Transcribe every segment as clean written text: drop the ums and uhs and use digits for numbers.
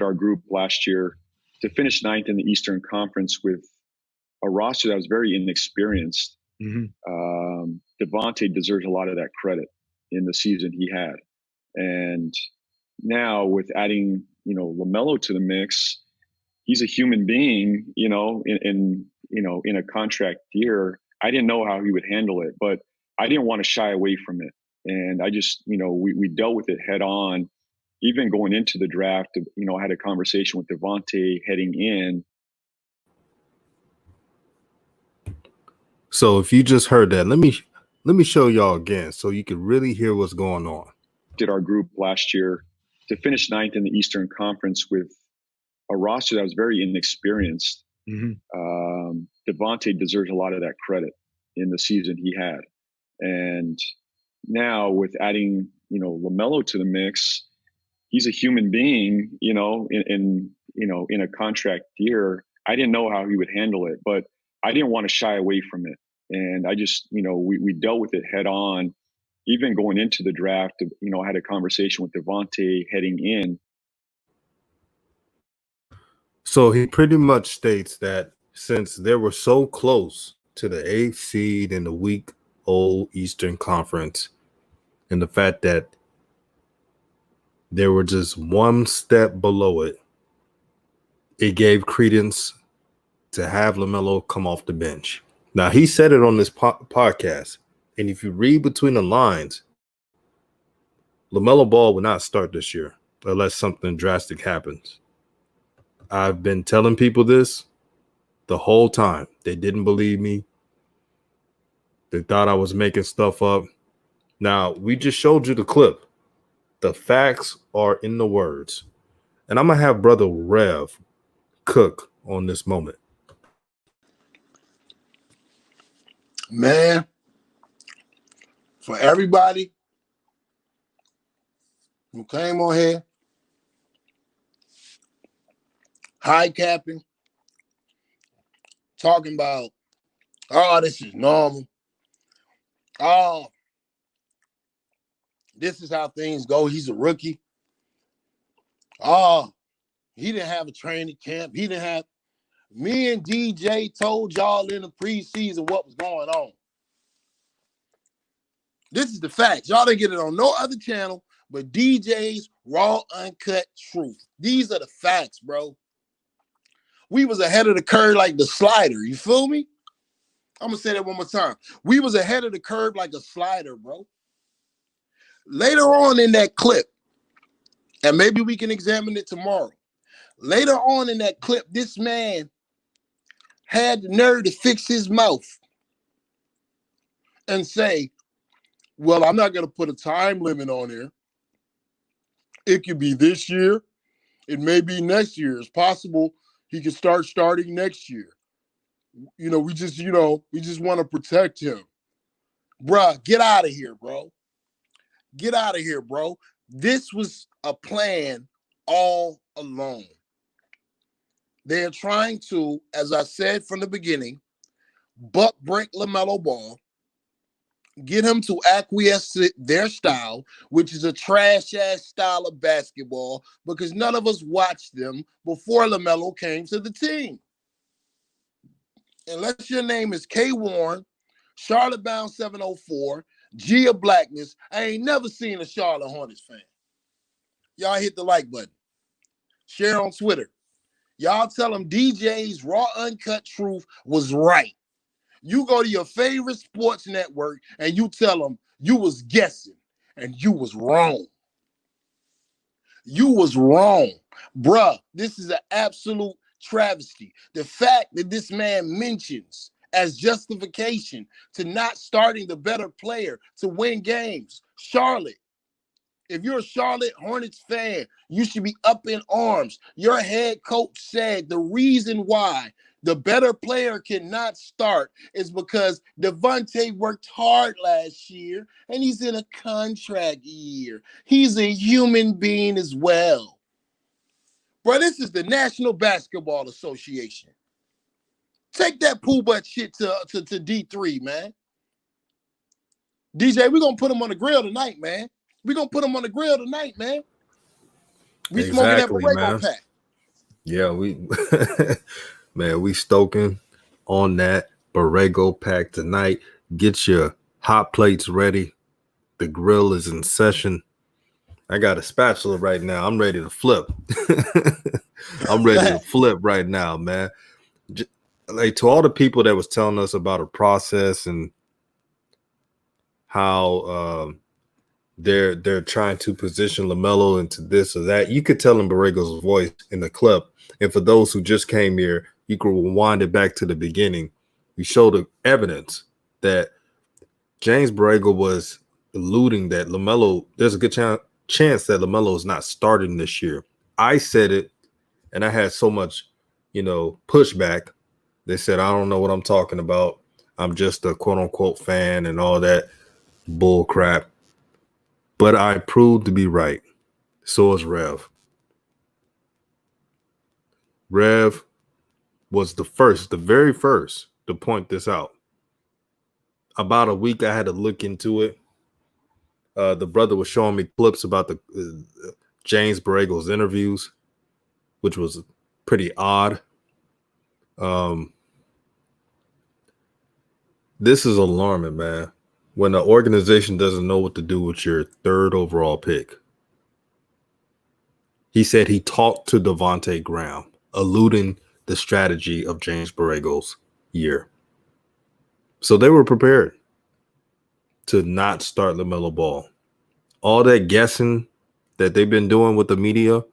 Our group last year to finish ninth in the Eastern Conference with a roster that was very inexperienced. Devontae deserves a lot of that credit in the season he had. And now with adding, LaMelo to the mix, he's a human being, in a contract year. I didn't know how he would handle it, but I didn't want to shy away from it. And I just, we dealt with it head on. Even going into the draft, I had a conversation with Devontae heading in. So if you just heard that, let me show y'all again so you can really hear what's going on. Did our group last year to finish ninth in the Eastern Conference with a roster that was very inexperienced. Devontae deserves a lot of that credit in the season he had. And now with adding, LaMelo to the mix, he's a human being, in a contract year. I didn't know how he would handle it, but I didn't want to shy away from it. And I just, we dealt with it head on. Even going into the draft, I had a conversation with Devontae heading in. So he pretty much states that since they were so close to the 8th seed in the week-old Eastern Conference, and the fact that they were just one step below it, it gave credence to have LaMelo come off the bench. Now, he said it on this podcast, and if you read between the lines, LaMelo Ball will not start this year unless something drastic happens. I've been telling people this the whole time. They didn't believe me. They thought I was making stuff up. Now, we just showed you the clip. The facts are in the words. And I'm going to have Brother Rev cook on this moment. Man, for everybody who came on here, high capping, talking about, oh, this is normal. Oh, this is how things go. He's a rookie. Oh, he didn't have a training camp. He didn't have. Me and DJ told y'all in the preseason what was going on. This is the facts. Y'all didn't get it on no other channel but DJ's raw, uncut truth. These are the facts, bro. We was ahead of the curve like the slider. You feel me? I'm going to say that one more time. We was ahead of the curve like a slider, bro. Later on in that clip, and maybe we can examine it tomorrow. Later on in that clip, this man had the nerve to fix his mouth and say, well, I'm not going to put a time limit on here. It could be this year. It may be next year. It's possible he could start starting next year. We just want to protect him. Bruh, get out of here, bro. Get out of here, bro. This was a plan all along. They're trying to, as I said from the beginning, buck break LaMelo Ball, get him to acquiesce to their style, which is a trash-ass style of basketball, because none of us watched them before LaMelo came to the team. Unless your name is K. Warren, Charlotte Bound 704, Gia Blackness, I ain't never seen a Charlotte Hornets fan. Y'all hit the like button. Share on Twitter. Y'all tell them DJ's raw, uncut truth was right. You go to your favorite sports network and you tell them you was guessing and you was wrong. You was wrong. Bruh, this is an absolute travesty. The fact that this man mentions as justification to not starting the better player to win games, Charlotte. If you're a Charlotte Hornets fan, you should be up in arms. Your head coach said the reason why the better player cannot start is because Devontae worked hard last year and he's in a contract year. He's a human being as well. Bro, this is the National Basketball Association. Take that pool butt shit to D3, man. DJ, we're going to put him on the grill tonight, man. We're going to put him on the grill tonight, man. We smoking that Borrego pack. Yeah, we man, we stoking on that Borrego pack tonight. Get your hot plates ready. The grill is in session. I got a spatula right now. I'm ready to flip. I'm ready to flip right now, man. Like to all the people that was telling us about a process and how they're trying to position LaMelo into this or that. You could tell in Borrego's voice in the clip. And for those who just came here, you could rewind it back to the beginning. We showed the evidence that James Borrego was alluding that LaMelo, there's a good chance that LaMelo is not starting this year. I said it, and I had so much, pushback. They said, I don't know what I'm talking about. I'm just a quote unquote fan and all that bull crap. But I proved to be right. So is Rev. Rev was the very first to point this out. About a week, I had to look into it. The brother was showing me clips about the James Borrego's interviews, which was pretty odd. This is alarming, man. When the organization doesn't know what to do with your third overall pick. He said he talked to Devontae Graham, alluding the strategy of James Borrego's year. So they were prepared to not start LaMelo Ball. All that guessing that they've been doing with the media,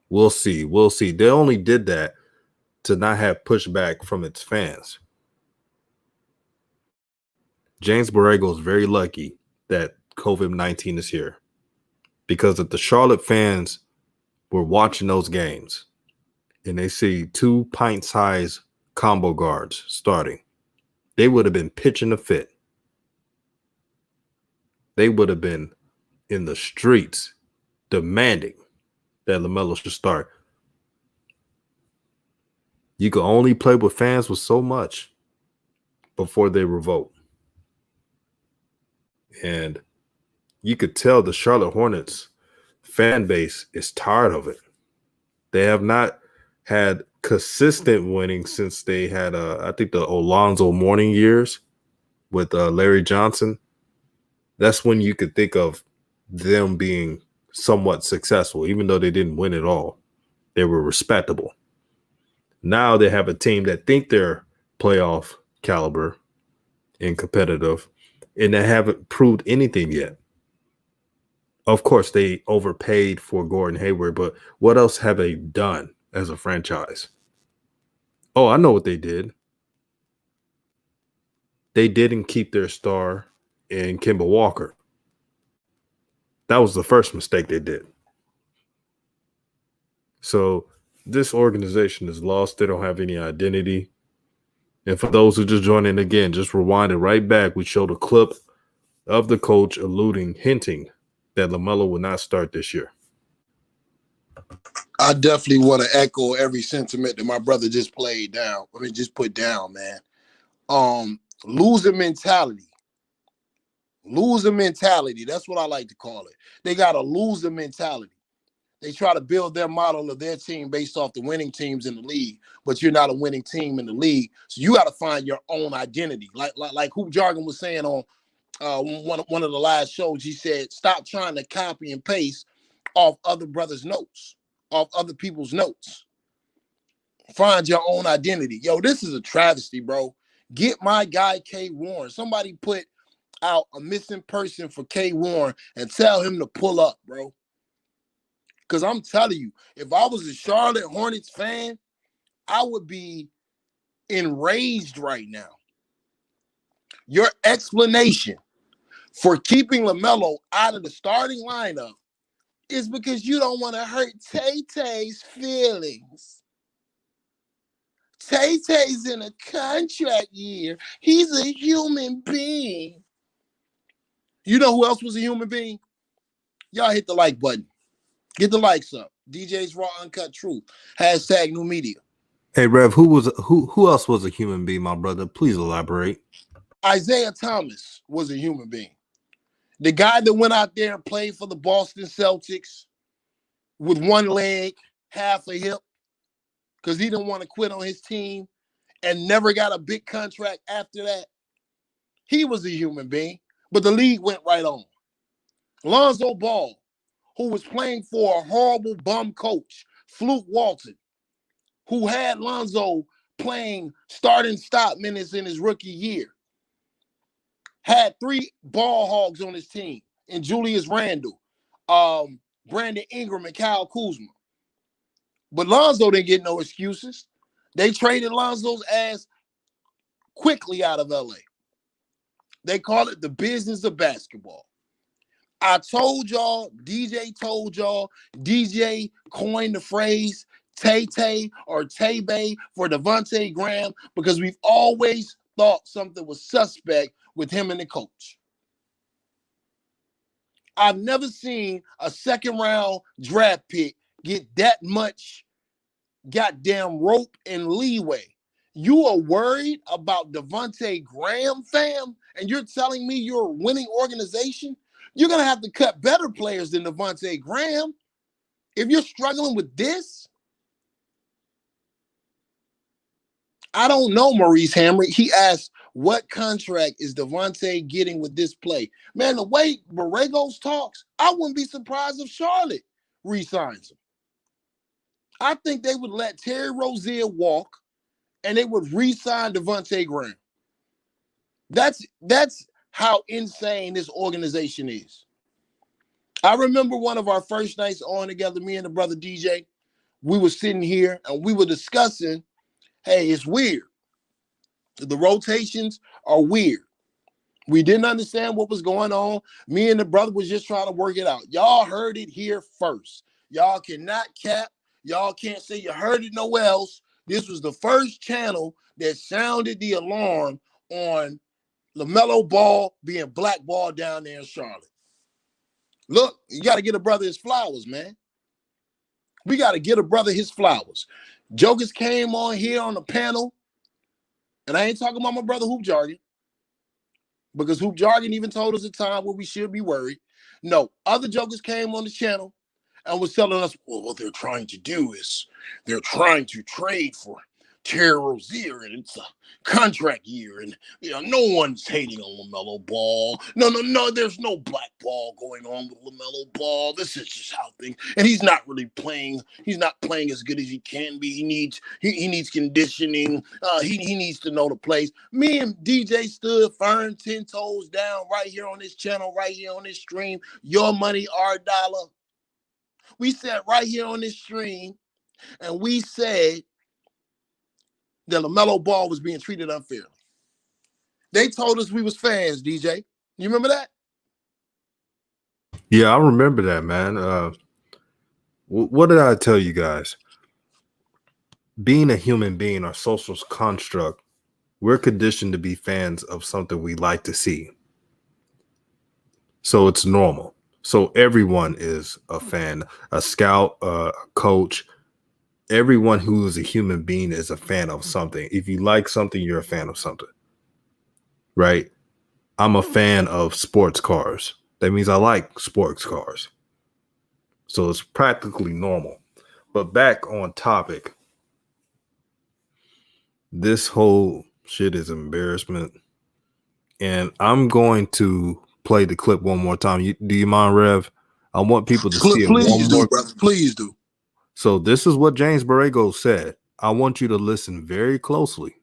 we'll see. We'll see. They only did that to not have pushback from its fans. James Borrego is very lucky that COVID-19 is here because if the Charlotte fans were watching those games and they see 2 pint-sized combo guards starting, they would have been pitching a fit. They would have been in the streets demanding that LaMelo should start. You could only play with fans with so much before they revolt. And you could tell the Charlotte Hornets fan base is tired of it. They have not had consistent winning since they had, I think, the Alonzo Mourning years with Larry Johnson. That's when you could think of them being somewhat successful, even though they didn't win it all. They were respectable. Now they have a team that think they're playoff caliber and competitive, and they haven't proved anything yet. Of course, they overpaid for Gordon Hayward, but what else have they done as a franchise? Oh, I know what they did. They didn't keep their star in Kemba Walker. That was the first mistake they did. So this organization is lost. They don't have any identity. And for those who just joined in again, just rewind it right back. We showed a clip of the coach hinting that LaMelo will not start this year. I definitely want to echo every sentiment that my brother just just put down, man. Loser mentality. Loser mentality. That's what I like to call it. They got a loser mentality. They try to build their model of their team based off the winning teams in the league, but you're not a winning team in the league. So you got to find your own identity. Like Hoop Jargon was saying on one of the last shows, he said, stop trying to copy and paste off other brothers' notes, off other people's notes. Find your own identity. Yo, this is a travesty, bro. Get my guy K. Warren. Somebody put out a missing person for K. Warren and tell him to pull up, bro. Because I'm telling you, if I was a Charlotte Hornets fan, I would be enraged right now. Your explanation for keeping LaMelo out of the starting lineup is because you don't want to hurt Tay-Tay's feelings. Tay-Tay's in a contract year. He's a human being. You know who else was a human being? Y'all hit the like button. Get the likes up. DJ's Raw Uncut Truth. # new media. Hey, Rev, who else was a human being, my brother? Please elaborate. Isaiah Thomas was a human being. The guy that went out there and played for the Boston Celtics with one leg, half a hip, because he didn't want to quit on his team and never got a big contract after that. He was a human being, but the league went right on. Lonzo Ball, who was playing for a horrible bum coach, Fluke Walton, who had Lonzo playing starting stop minutes in his rookie year, had 3 ball hogs on his team, and Julius Randle, Brandon Ingram, and Kyle Kuzma. But Lonzo didn't get no excuses. They traded Lonzo's ass quickly out of LA. They call it the business of basketball. I told y'all, DJ told y'all, DJ coined the phrase Tay-Tay or Tay-Bay for Devontae Graham because we've always thought something was suspect with him and the coach. I've never seen a second-round draft pick get that much goddamn rope and leeway. You are worried about Devontae Graham, fam, and you're telling me you're a winning organization? You're going to have to cut better players than Devontae Graham. If you're struggling with this, I don't know, Maurice Hamrick. He asked, what contract is Devontae getting with this play? Man, the way Borregos talks, I wouldn't be surprised if Charlotte re-signs him. I think they would let Terry Rozier walk, and they would re-sign Devontae Graham. That's how insane this organization is. I remember one of our first nights on together, me and the brother DJ, we were sitting here and we were discussing, hey, it's weird. The rotations are weird. We didn't understand what was going on. Me and the brother was just trying to work it out. Y'all heard it here first. Y'all cannot cap. Y'all can't say you heard it nowhere else. This was the first channel that sounded the alarm on LaMelo Ball being blackballed down there in Charlotte. Look, you got to get a brother his flowers, man. We got to get a brother his flowers. Jokers came on here on the panel, and I ain't talking about my brother Hoop Jargon, because Hoop Jargon even told us a time where we should be worried. No, other jokers came on the channel and was telling us, well, what they're trying to do is they're trying to trade for Terry Rozier, and it's a contract year, and no one's hating on LaMelo Ball. No, there's no black ball going on with LaMelo Ball. This is just how things, and he's not really playing. He's not playing as good as he can be. He needs conditioning. He needs to know the plays. Me and DJ stood firm, 10 toes down, right here on this channel, right here on this stream. Your money, our dollar. We sat right here on this stream, and we said that LaMelo Ball was being treated unfairly. They told us we was fans, DJ. You remember that? Yeah, I remember that, man. What did I tell you guys? Being a human being, our social construct, we're conditioned to be fans of something we like to see. So it's normal. So everyone is a fan, a scout, a coach. Everyone who is a human being is a fan of something. If you like something, you're a fan of something, right? I'm a fan of sports cars. That means I like sports cars. So it's practically normal. But back on topic, this whole shit is embarrassment. And I'm going to play the clip one more time. Do you mind, Rev? I want people to see it one more. Brother. Please do. So this is what James Borrego said. I want you to listen very closely.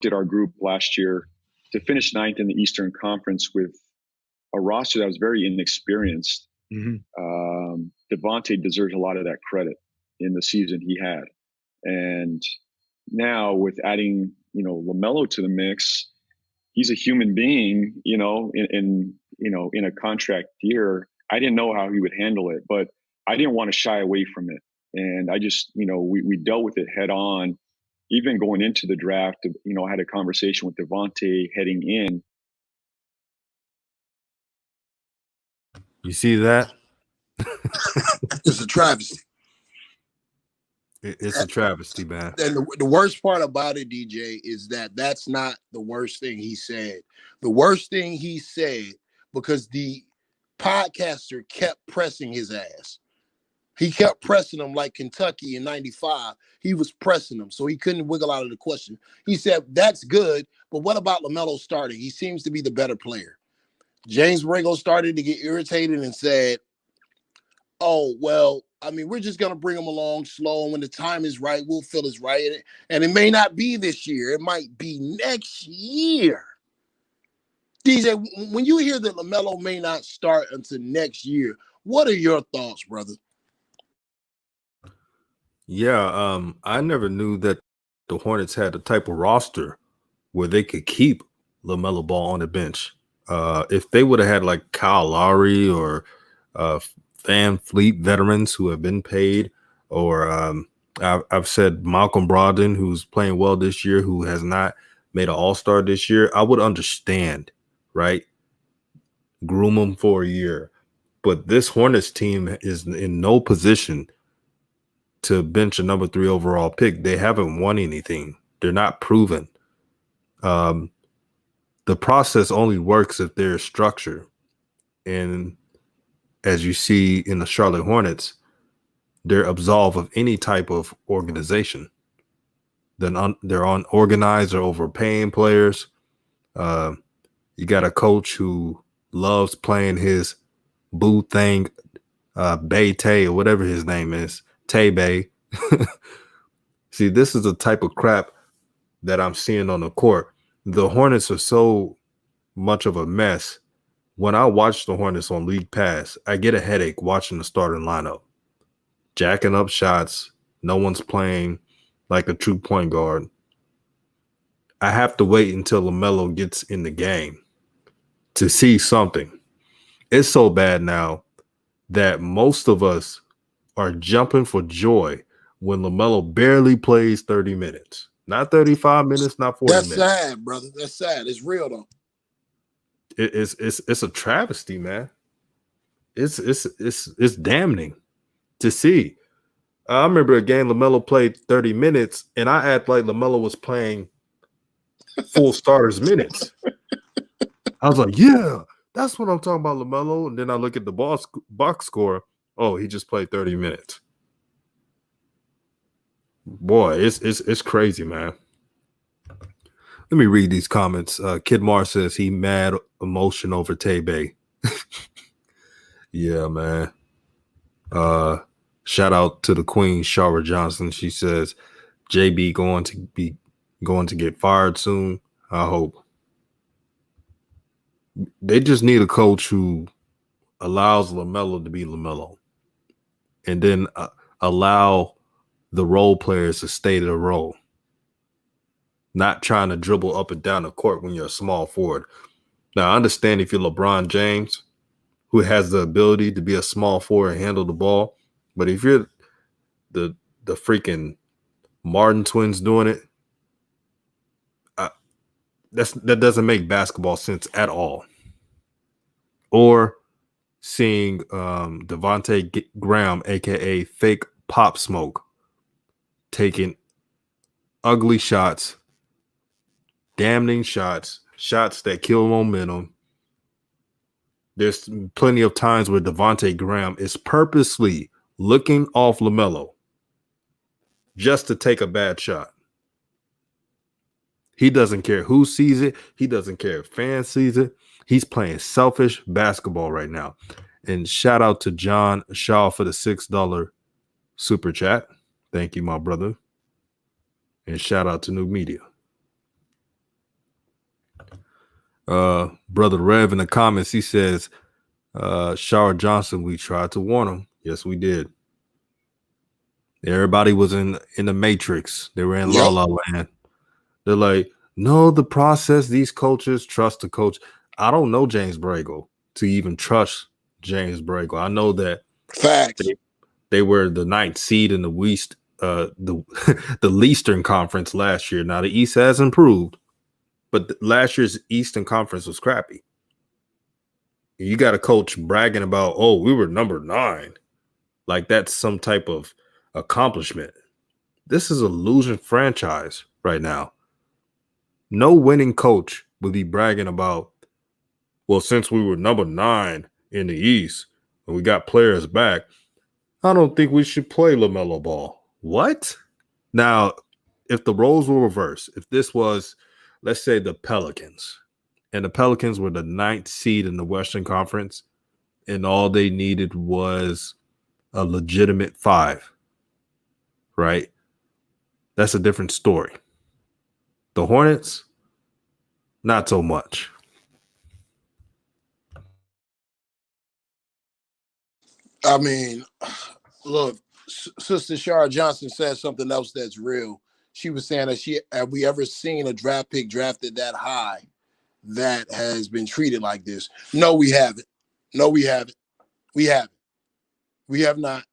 Did our group last year to finish 9th in the Eastern Conference with a roster that was very inexperienced. Devontae deserves a lot of that credit in the season he had. And now with adding, LaMelo to the mix, he's a human being, in a contract year. I didn't know how he would handle it, but I didn't want to shy away from it. And I just, we dealt with it head on. Even going into the draft, I had a conversation with Devontae heading in. You see that? It's a travesty. It's a travesty, man. And the worst part about it, DJ, is that that's not the worst thing he said. The worst thing he said, because the podcaster kept pressing his ass. He kept pressing them like Kentucky in 95. He was pressing them, so he couldn't wiggle out of the question. He said, that's good, but what about LaMelo starting? He seems to be the better player. James Borrego started to get irritated and said, oh, well, I mean, we're just going to bring him along slow, and when the time is right, we'll feel it's right. And it may not be this year. It might be next year. DJ, when you hear that LaMelo may not start until next year, what are your thoughts, brother? Yeah, I never knew that the Hornets had the type of roster where they could keep LaMelo Ball on the bench. If they would have had like Kyle Lowry or Van Fleet veterans who have been paid, or I've said Malcolm Brogdon, who's playing well this year, who has not made an All-Star this year, I would understand, right? Groom him for a year. But this Hornets team is in no position to bench a number 3 overall pick. They haven't won anything. They're not proven. The process only works if there's structure. And as you see in the Charlotte Hornets, they're absolved of any type of organization. They're unorganized or overpaying players. You got a coach who loves playing his boo thing, Bay Tay or whatever his name is, Tay Bay. See, this is the type of crap that I'm seeing on the court. The Hornets are so much of a mess. When I watch the Hornets on League Pass, I get a headache watching the starting lineup. Jacking up shots. No one's playing like a true point guard. I have to wait until LaMelo gets in the game to see something. It's so bad now that most of us are jumping for joy when LaMelo barely plays 30 minutes. Not 35 minutes, not 40 minutes. That's sad, brother. That's sad. It's real, though. It's a travesty, man. It's damning to see. I remember a game LaMelo played 30 minutes, and I act like LaMelo was playing full starters minutes. I was like, yeah, that's what I'm talking about, LaMelo. And then I look at the box score. Oh, he just played 30 minutes. Boy, it's crazy, man. Let me read these comments. Kid Mar says he mad emotion over Tay Bay. Yeah, man. Shout out to the Queen, Shara Johnson. She says JB going to get fired soon. I hope. They just need a coach who allows LaMelo to be LaMelo, and then allow the role players to stay to the role. Not trying to dribble up and down the court when you're a small forward. Now, I understand if you're LeBron James, who has the ability to be a small forward and handle the ball, but if you're the freaking Martin twins doing it, that doesn't make basketball sense at all. Or seeing Devontae Graham, aka Fake Pop Smoke, taking ugly shots, damning shots that kill momentum. There's plenty of times where Devontae Graham is purposely looking off LaMelo just to take a bad shot. He doesn't care who sees it. He doesn't care if fans sees it. He's playing selfish basketball right now. And shout out to John Shaw for the $6 super chat. Thank you, my brother. And shout out to New Media. Brother Rev in the comments, he says, Shara Johnson, we tried to warn him. Yes, we did. Everybody was in the Matrix. They were in La La Land. They're like, no, the process, these coaches trust the coach. I don't know James Borrego to even trust James Borrego. I know that facts. They were the 9th seed in the West, the Eastern Conference last year. Now the East has improved, but last year's Eastern Conference was crappy. You got a coach bragging about, oh, we were number 9. Like that's some type of accomplishment. This is a losing franchise right now. No winning coach would be bragging about, well, since we were number 9 in the East and we got players back, I don't think we should play LaMelo ball. What? Now, if the roles were reversed, if this was, let's say, the Pelicans, and the Pelicans were the 9th seed in the Western Conference, and all they needed was a legitimate 5, right? That's a different story. The Hornets, not so much. I mean, look, Sister Shara Johnson said something else that's real. She was saying that have we ever seen a draft pick drafted that high that has been treated like this? No, we haven't. No, we haven't. We haven't. We have not.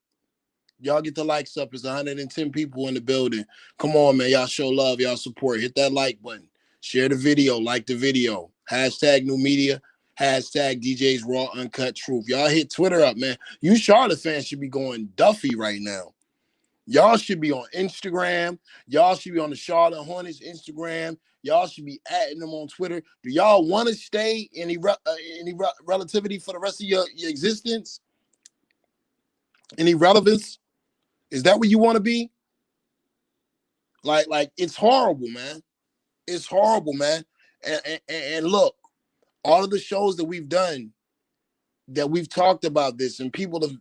Y'all get the likes up. It's 110 people in the building. Come on, man. Y'all show love. Y'all support. Hit that like button. Share the video. Like the video. Hashtag new media. Hashtag DJ's Raw Uncut Truth. Y'all hit Twitter up, man. You Charlotte fans should be going Duffy right now. Y'all should be on Instagram. Y'all should be on the Charlotte Hornets Instagram. Y'all should be adding them on Twitter. Do y'all want to stay in any relativity for the rest of your existence? Any relevance? Is that where you want to be? Like it's horrible, man. It's horrible, man. And look, all of the shows that we've done, that we've talked about this, and people have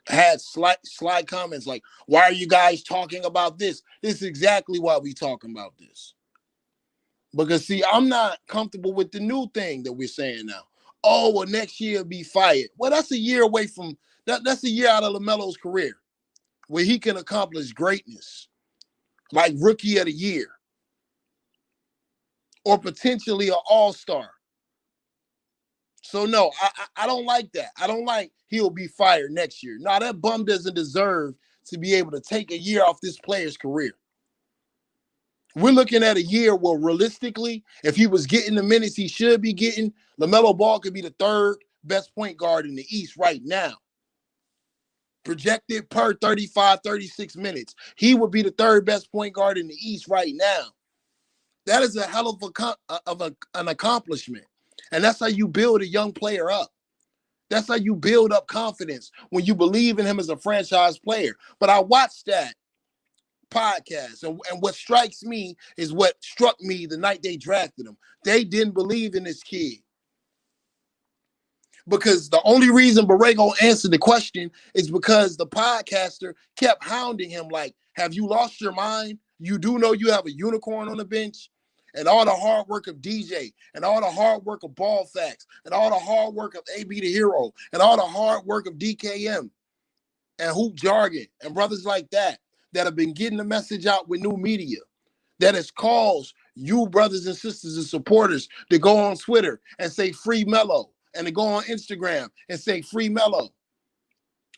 had slight comments like, why are you guys talking about this? This is exactly why we talking about this. Because, see, I'm not comfortable with the new thing that we're saying now. Oh, well, next year be fired. Well, that's a year away from, that's a year out of LaMelo's career where he can accomplish greatness, like rookie of the year, or potentially an all-star. So, no, I don't like that. I don't like he'll be fired next year. No, that bum doesn't deserve to be able to take a year off this player's career. We're looking at a year where realistically, if he was getting the minutes he should be getting, LaMelo Ball could be the 3rd best point guard in the East right now. Projected per 35, 36 minutes. He would be the 3rd best point guard in the East right now. That is a hell of an accomplishment. And that's how you build a young player up. That's how you build up confidence, when you believe in him as a franchise player. But I watched that podcast, and what strikes me is what struck me the night they drafted him. They didn't believe in this kid. Because the only reason Borrego answered the question is because the podcaster kept hounding him like, have you lost your mind? You do know you have a unicorn on the bench? And all the hard work of DJ, and all the hard work of Ball Facts, and all the hard work of AB the Hero, and all the hard work of DKM, and Hoop Jargon, and brothers like that have been getting the message out with new media, that has caused you brothers and sisters and supporters to go on Twitter and say free Melo, and to go on Instagram and say free Melo.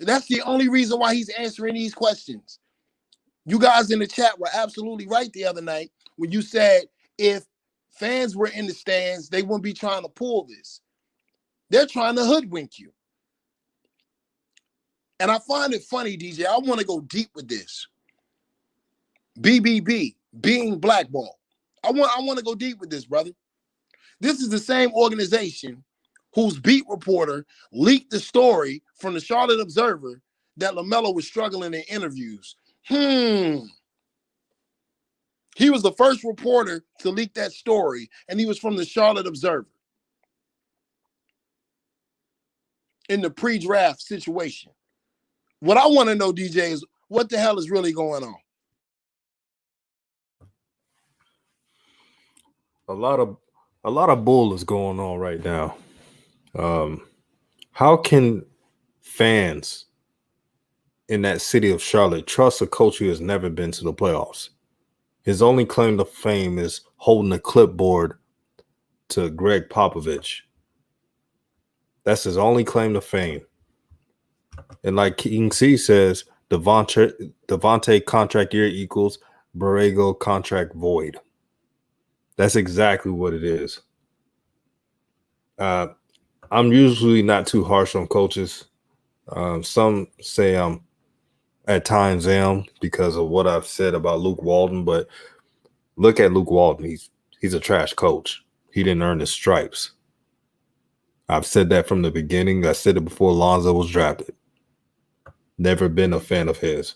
That's the only reason why he's answering these questions. You guys in the chat were absolutely right the other night when you said if fans were in the stands, they wouldn't be trying to pull this. They're trying to hoodwink you. And I find it funny, DJ. I want to go deep with this. BBB, being blackballed. I want to go deep with this, brother. This is the same organization whose beat reporter leaked the story from the Charlotte Observer that LaMelo was struggling in interviews. He was the first reporter to leak that story, and he was from the Charlotte Observer in the pre-draft situation. What I want to know, DJ, is what the hell is really going on? A lot of bull is going on right now. How can fans in that city of Charlotte trust a coach who has never been to the playoffs? His only claim to fame is holding a clipboard to Greg Popovich. That's his only claim to fame. And like King C says, Devontae contract year equals Borrego contract void. That's exactly what it is. I'm usually not too harsh on coaches. Some say I'm at times am because of what I've said about Luke Walton, but look at Luke Walton. He's a trash coach. He didn't earn his stripes. I've said that from the beginning. I said it before Lonzo was drafted. Never been a fan of his.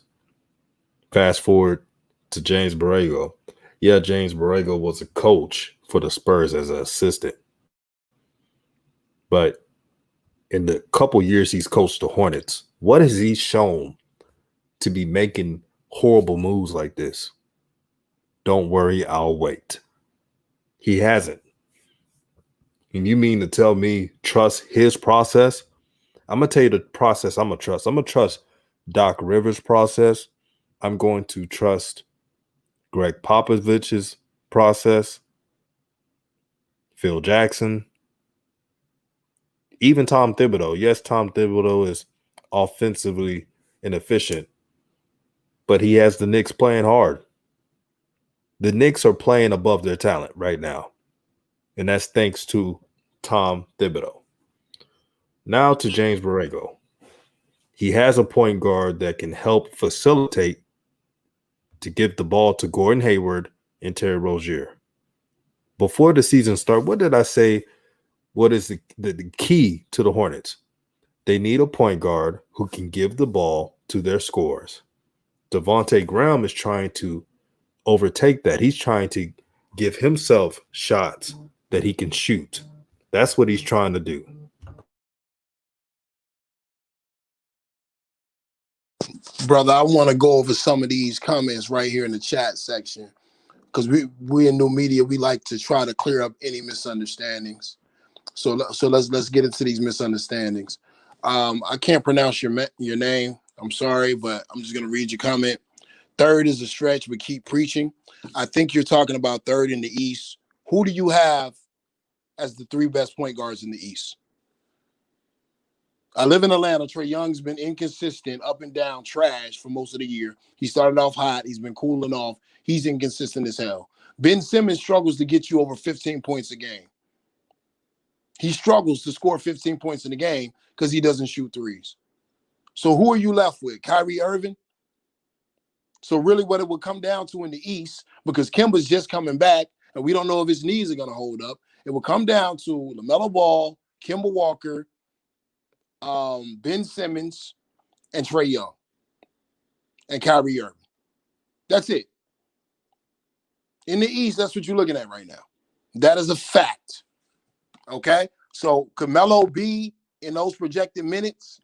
Fast forward to James Borrego. Yeah, James Borrego was a coach for the Spurs as an assistant. But in the couple years he's coached the Hornets, what has he shown to be making horrible moves like this? Don't worry, I'll wait. He hasn't. And you mean to tell me trust his process? I'm going to tell you the process I'm going to trust. I'm going to trust Doc Rivers' process. I'm going to trust Greg Popovich's process, Phil Jackson, even Tom Thibodeau. Yes, Tom Thibodeau is offensively inefficient, but he has the Knicks playing hard. The Knicks are playing above their talent right now, and that's thanks to Tom Thibodeau. Now to James Borrego. He has a point guard that can help facilitate to give the ball to Gordon Hayward and Terry Rozier. Before the season started, what did I say? What is the key to the Hornets? They need a point guard who can give the ball to their scorers. Devontae Graham is trying to overtake that. He's trying to give himself shots that he can shoot. That's what he's trying to do. Brother, I want to go over some of these comments right here in the chat section because we in new media, we like to try to clear up any misunderstandings. So let's get into these misunderstandings. I can't pronounce your name. I'm sorry, but I'm just gonna read your comment. Third is a stretch, but keep preaching. I think you're talking about third in the East. Who do you have as the 3 best point guards in the East? I live in Atlanta. Trae Young's been inconsistent, up and down, trash for most of the year. He started off hot. He's been cooling off. He's inconsistent as hell. Ben Simmons struggles to get you over 15 points a game. He struggles to score 15 points in a game because he doesn't shoot threes. So who are you left with? Kyrie Irving? So really what it would come down to in the East, because Kemba's just coming back, and we don't know if his knees are going to hold up, it will come down to LaMelo Ball, Kemba Walker, Ben Simmons, and Trae Young, and Kyrie Irving. That's it. In the East, that's what you're looking at right now. That is a fact. Okay? So can Melo be in those projected minutes?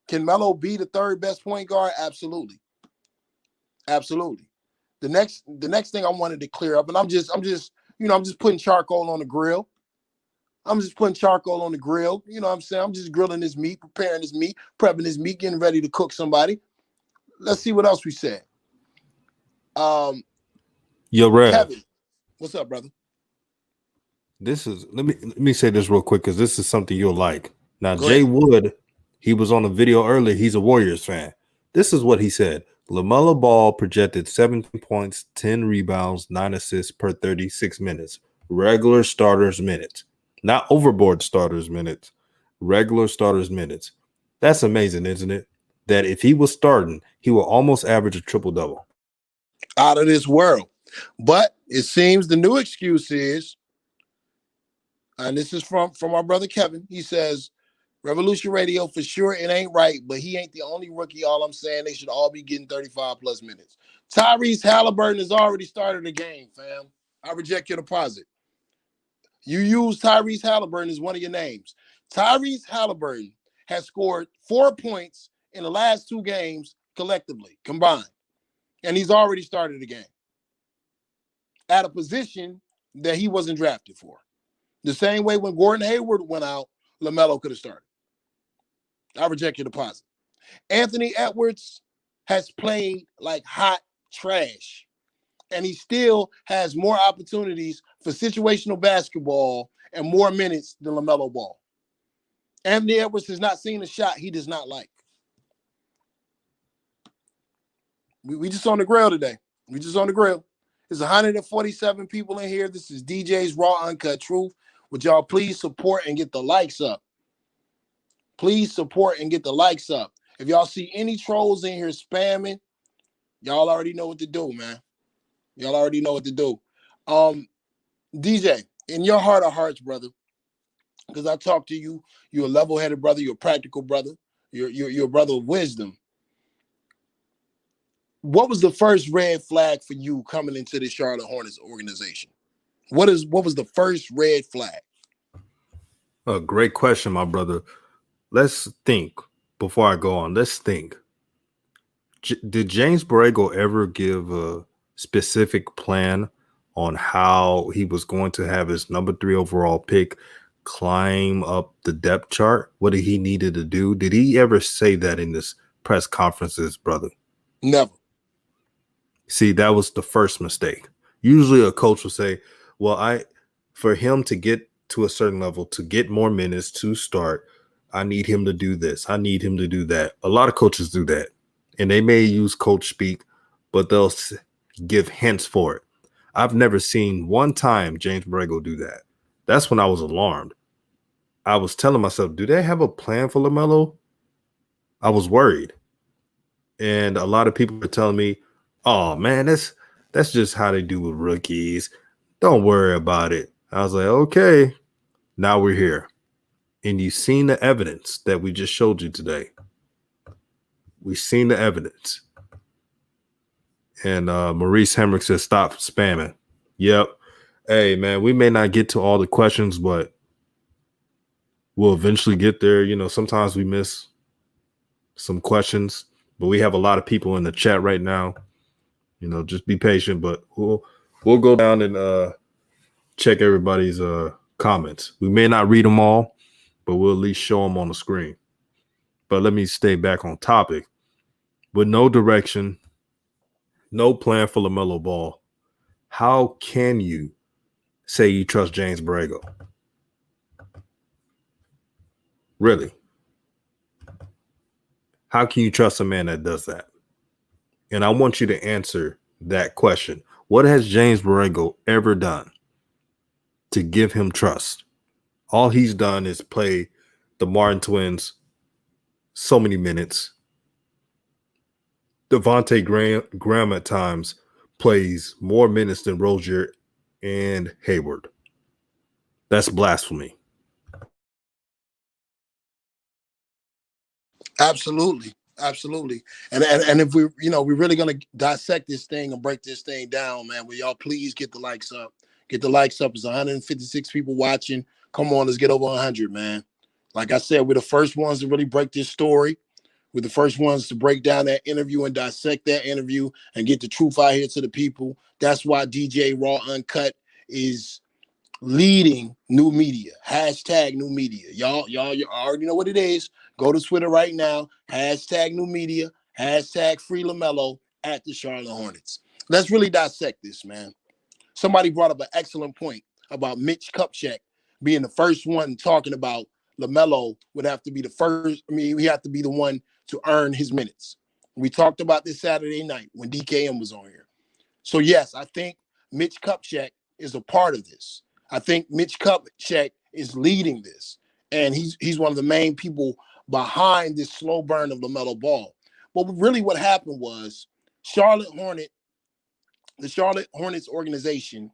Can Melo be the 3rd best point guard? Absolutely. Absolutely. The next thing I wanted to clear up, and I'm just putting charcoal on the grill. I'm just putting charcoal on the grill. You know what I'm saying? I'm just grilling this meat, preparing this meat, prepping this meat, getting ready to cook somebody. Let's see what else we said. Yo, Rev. Kevin, what's up, brother? This is let me say this real quick because this is something you'll like. Now, Go Jay ahead. Wood, he was on a video earlier. He's a Warriors fan. This is what he said. LaMelo Ball projected 17 points, 10 rebounds, 9 assists per 36 minutes. Regular starters minutes. Not overboard starters minutes. Regular starters minutes. That's amazing, isn't it? That if he was starting, he will almost average a triple-double. Out of this world. But it seems the new excuse is, and this is from our brother Kevin, he says, Revolution Radio, for sure it ain't right, but he ain't the only rookie. All I'm saying, they should all be getting 35-plus minutes. Tyrese Halliburton has already started the game, fam. I reject your deposit. You use Tyrese Halliburton as one of your names. Tyrese Halliburton has scored 4 points in the last 2 games collectively, combined. And he's already started the game at a position that he wasn't drafted for. The same way when Gordon Hayward went out, LaMelo could have started. I reject your deposit. Anthony Edwards has played like hot trash, and he still has more opportunities for situational basketball and more minutes than LaMelo Ball. Anthony Edwards has not seen a shot he does not like. We just on the grill today. We just on the grill. There's 147 people in here. This is DJ's Raw Uncut Truth. Would y'all please support and get the likes up? Please support and get the likes up. If y'all see any trolls in here spamming, y'all already know what to do, man. Y'all already know what to do. DJ, in your heart of hearts, brother, because I talked to you, you're a level-headed brother, you're a practical brother. You're a brother of wisdom. What was the first red flag for you coming into the Charlotte Hornets organization? What was the first red flag? A great question, my brother. Let's think before I go on. Let's think. Did James Borrego ever give a specific plan on how he was going to have his number 3 overall pick climb up the depth chart? What did he needed to do? Did he ever say that in this press conferences, brother? Never. See, that was the first mistake. Usually a coach will say, well, for him to get to a certain level, to get more minutes, to start, I need him to do this. I need him to do that. A lot of coaches do that. And they may use coach speak, but they'll give hints for it. I've never seen one time James Borrego do that. That's when I was alarmed. I was telling myself, do they have a plan for LaMelo? I was worried. And a lot of people are telling me, oh, man, that's just how they do with rookies. Don't worry about it. I was like, okay, now we're here. And you've seen the evidence that we just showed you today. We've seen the evidence. And Maurice Hemrick says, stop spamming. Yep. Hey, man, we may not get to all the questions, but we'll eventually get there. You know, sometimes we miss some questions, but we have a lot of people in the chat right now. You know, just be patient, but we'll go down and check everybody's comments. We may not read them all, but we'll at least show them on the screen. But let me stay back on topic. With no direction, no plan for LaMelo Ball, how can you say you trust James Borrego? Really? How can you trust a man that does that? And I want you to answer that question. What has James Borrego ever done to give him trust? All he's done is play the Martin twins so many minutes. Devontae Graham at times plays more minutes than Rozier and Hayward. That's blasphemy. Absolutely. Absolutely. And if we're really going to dissect this thing and break this thing down, man, will y'all please get the likes up? Get the likes up. It's 156 people watching. Come on, let's get over 100, man. Like I said, we're the first ones to really break this story. We're the first ones to break down that interview and dissect that interview and get the truth out here to the people. That's why DJ Raw Uncut is leading new media. Hashtag new media. Y'all already know what it is. Go to Twitter right now. Hashtag new media. Hashtag free LaMelo at the Charlotte Hornets. Let's really dissect this, man. Somebody brought up an excellent point about Mitch Kupchak being the first one talking about LaMelo would have to be the first. I mean, we have to be the one to earn his minutes. We talked about this Saturday night when DKM was on here. So, yes, I think Mitch Kupchak is a part of this. I think Mitch Kupchak is leading this, and he's one of the main people behind this slow burn of LaMelo Ball. But really what happened was the Charlotte Hornets organization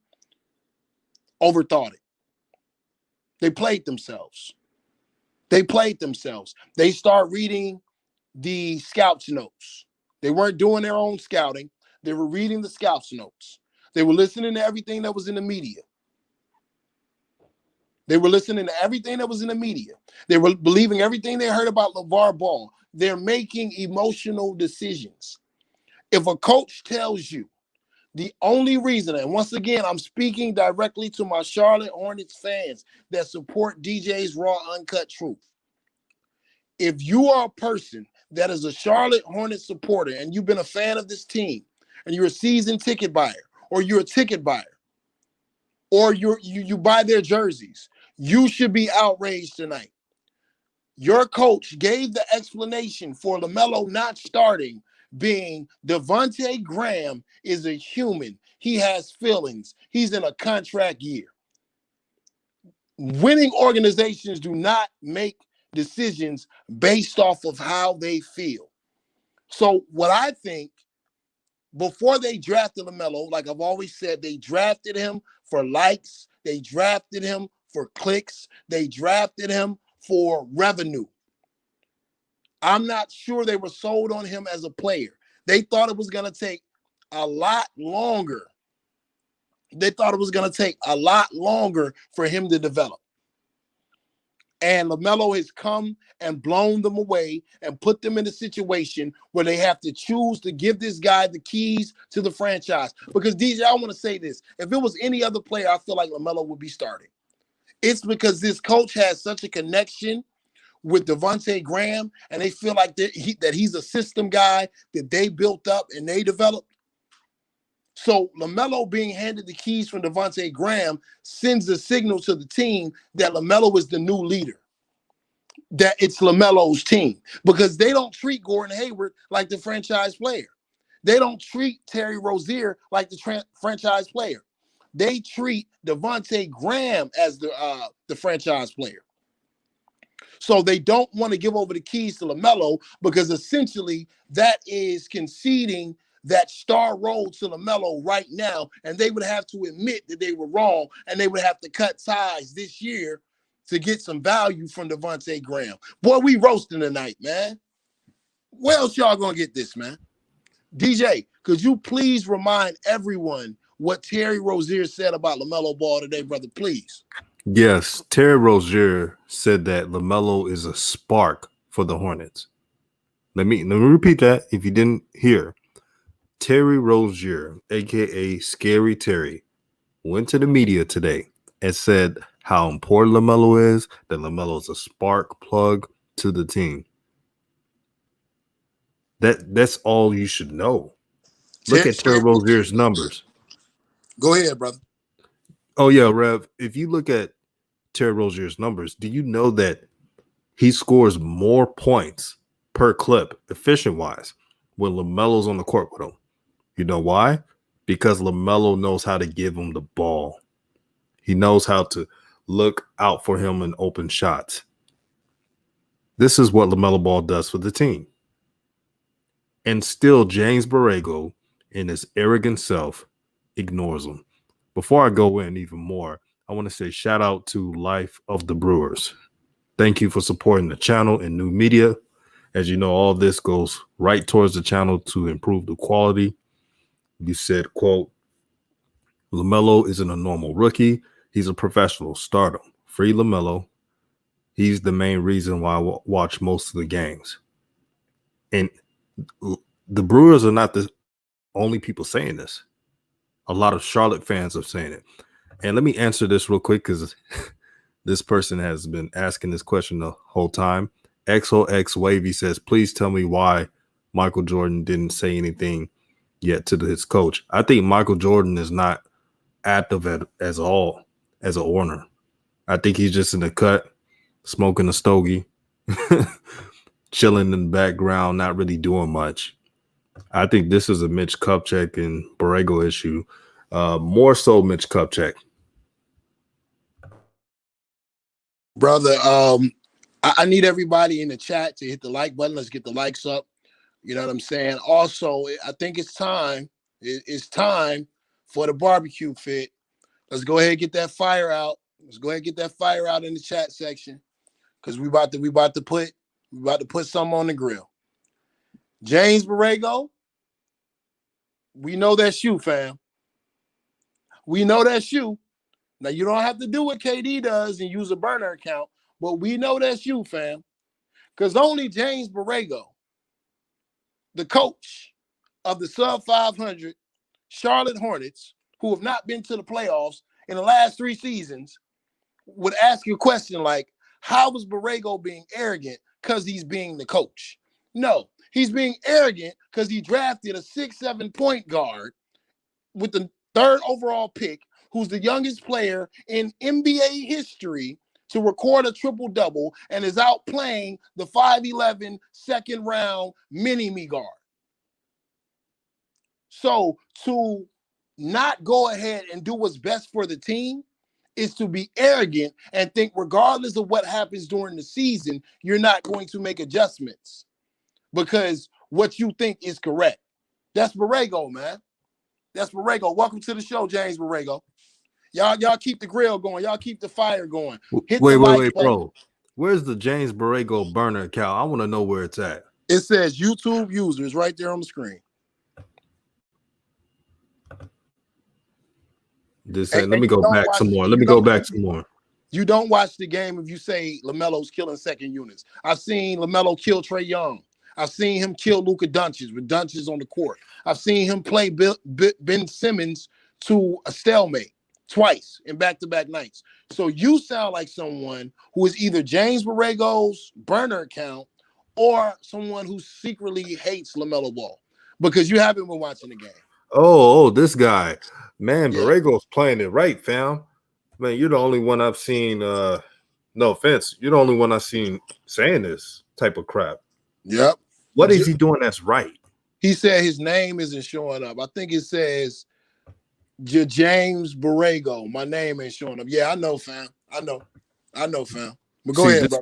overthought it. They played themselves. They start reading the scouts notes. They weren't doing their own scouting. They were reading the scouts notes. They were listening to everything that was in the media. They were believing everything they heard about LeVar Ball. They're making emotional decisions. If a coach tells you the only reason, and once again, I'm speaking directly to my Charlotte Hornets fans that support DJ's Raw Uncut Truth. If you are a person that is a Charlotte Hornets supporter and you've been a fan of this team and you're a season ticket buyer or you're a ticket buyer or you buy their jerseys, you should be outraged tonight. Your coach gave the explanation for LaMelo not starting being Devontae Graham is a human. He has feelings. He's in a contract year. Winning organizations do not make decisions based off of how they feel. So what I think, before they drafted LaMelo, like I've always said, they drafted him for likes. They drafted him for clicks. They drafted him for revenue. I'm not sure they were sold on him as a player. They thought it was going to take a lot longer. They thought it was going to take a lot longer for him to develop. And LaMelo has come and blown them away and put them in a situation where they have to choose to give this guy the keys to the franchise. Because, DJ, I want to say this. If it was any other player, I feel like LaMelo would be starting. It's because this coach has such a connection with Devontae Graham, and they feel like that he's a system guy that they built up and they developed. So LaMelo being handed the keys from Devontae Graham sends a signal to the team that LaMelo is the new leader, that it's LaMelo's team, because they don't treat Gordon Hayward like the franchise player. They don't treat Terry Rozier like the franchise player. They treat Devontae Graham as the franchise player. So they don't want to give over the keys to LaMelo, because essentially that is conceding that star role to LaMelo right now, and they would have to admit that they were wrong, and they would have to cut ties this year to get some value from Devontae Graham. Boy, we roasting tonight, man. Where else y'all gonna get this, man? DJ, could you please remind everyone what Terry Rozier said about LaMelo Ball today, brother, please? Yes, Terry Rozier said that LaMelo is a spark for the Hornets. Let me repeat that if you didn't hear. Terry Rozier, a.k.a. Scary Terry, went to the media today and said how important LaMelo is, that LaMelo is a spark plug to the team. That's all you should know. Look at Terry Rozier's numbers. Go ahead, brother. Oh, yeah, Rev. If you look at Terry Rozier's numbers, do you know that he scores more points per clip, efficient-wise, when LaMelo's on the court with him? You know why? Because LaMelo knows how to give him the ball. He knows how to look out for him in open shots. This is what LaMelo Ball does for the team. And still, James Borrego, in his arrogant self, ignores him. Before I go in even more, I want to say shout out to Life of the Brewers. Thank you for supporting the channel and new media. As you know, all this goes right towards the channel to improve the quality. You said, quote, LaMelo isn't a normal rookie. He's a professional. Start him. Free LaMelo. He's the main reason why I watch most of the games. And the Brewers are not the only people saying this. A lot of Charlotte fans are saying it. And let me answer this real quick, because this person has been asking this question the whole time. XOX Wavy says, please tell me why Michael Jordan didn't say anything yet to his coach. I think Michael Jordan is not active as all as an owner. I think he's just in the cut, smoking a stogie, chilling in the background, not really doing much. I think this is a Mitch Kupchak and Borrego issue. More so Mitch Kupchak. Brother, I need everybody in the chat to hit the like button. Let's get the likes up. You know what I'm saying? Also, I think it's time. It's time for the barbecue fit. Let's go ahead and get that fire out. Let's go ahead and get that fire out in the chat section, because we about to put something on the grill. James Borrego, we know that's you, fam. We know that's you. Now, you don't have to do what KD does and use a burner account, but we know that's you, fam. Because only James Borrego, the coach of the sub 500 Charlotte Hornets, who have not been to the playoffs in the last 3 seasons, would ask you a question like, how was Borrego being arrogant because he's being the coach? No, he's being arrogant because he drafted a 6'7" point guard with the 3rd overall pick, who's the youngest player in NBA history to record a triple-double, and is out playing the 5'11" second-round mini-me guard. So to not go ahead and do what's best for the team is to be arrogant and think regardless of what happens during the season, you're not going to make adjustments because what you think is correct. That's Borrego, man. That's Borrego. Welcome to the show, James Borrego. Y'all keep the grill going. Y'all keep the fire going. Wait, bro. Where's the James Borrego burner account? I want to know where it's at. It says YouTube users right there on the screen. Let me go back some more. You don't watch the game if you say LaMelo's killing second units. I've seen LaMelo kill Trae Young. I've seen him kill Luka Doncic with Doncic on the court. I've seen him play Ben Simmons to a stalemate twice in back-to-back nights. So you sound like someone who is either James Borrego's burner account or someone who secretly hates LaMelo Ball because you haven't been watching the game. Oh, this guy. Man, Yeah. Borrego's playing it right, fam. Man, you're the only one I've seen, no offense, you're the only one I've seen saying this type of crap. Yep. What is he doing that's right? He said his name isn't showing up. I think it says James Borrego. My name ain't showing up. Yeah, I know, fam. I know, fam. But go ahead, bro.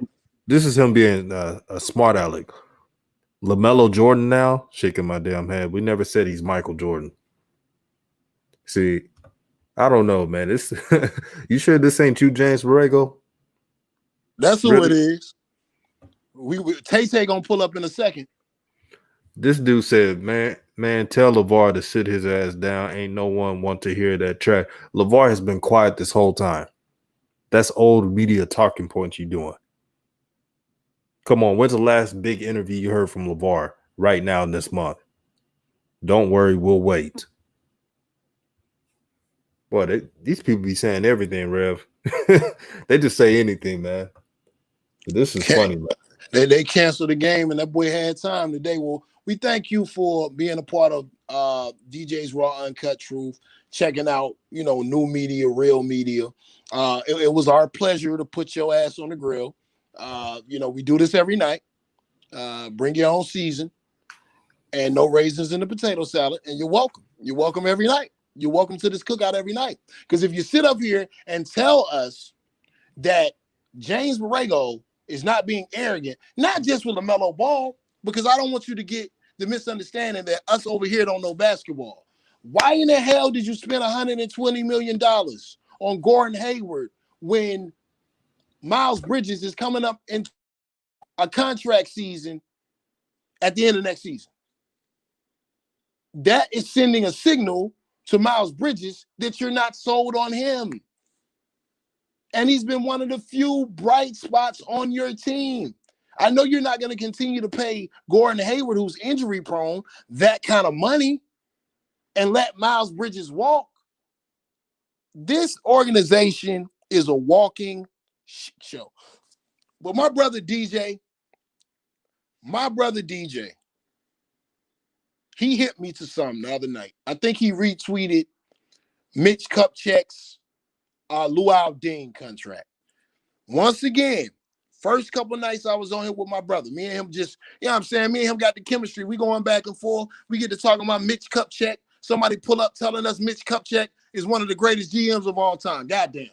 This is him being a smart aleck. LaMelo Jordan now, shaking my damn head. We never said he's Michael Jordan. See, I don't know, man. This you sure this ain't you, James Borrego? That's who it is. Tay gonna pull up in a second. This dude said, man, tell LeVar to sit his ass down. Ain't no one want to hear that track. LeVar has been quiet this whole time. That's old media talking points you doing. Come on, when's the last big interview you heard from LeVar right now in this month? Don't worry, we'll wait. Boy, these people be saying everything, Rev. They just say anything, man. This is funny, man. They canceled the game, and that boy had time today. Well, we thank you for being a part of DJ's Raw Uncut Truth, checking out, new media, real media. It was our pleasure to put your ass on the grill. We do this every night. Bring your own season and no raisins in the potato salad, and you're welcome. You're welcome every night. You're welcome to this cookout every night. Because if you sit up here and tell us that James Borrego is not being arrogant, not just with LaMelo Ball, because I don't want you to get the misunderstanding that us over here don't know basketball. Why in the hell did you spend $120 million on Gordon Hayward when Miles Bridges is coming up in a contract season at the end of next season? That is sending a signal to Miles Bridges that you're not sold on him. And he's been one of the few bright spots on your team. I know you're not going to continue to pay Gordon Hayward, who's injury prone, that kind of money and let Miles Bridges walk. This organization is a walking shit show. But my brother DJ, he hit me to something the other night. I think he retweeted Mitch Kupchak's Luau Dean contract. Once again, first couple nights I was on here with my brother. Me and him just, me and him got the chemistry. We going back and forth. We get to talking about Mitch Kupchak. Somebody pull up telling us Mitch Kupchak is one of the greatest GMs of all time. Goddamn.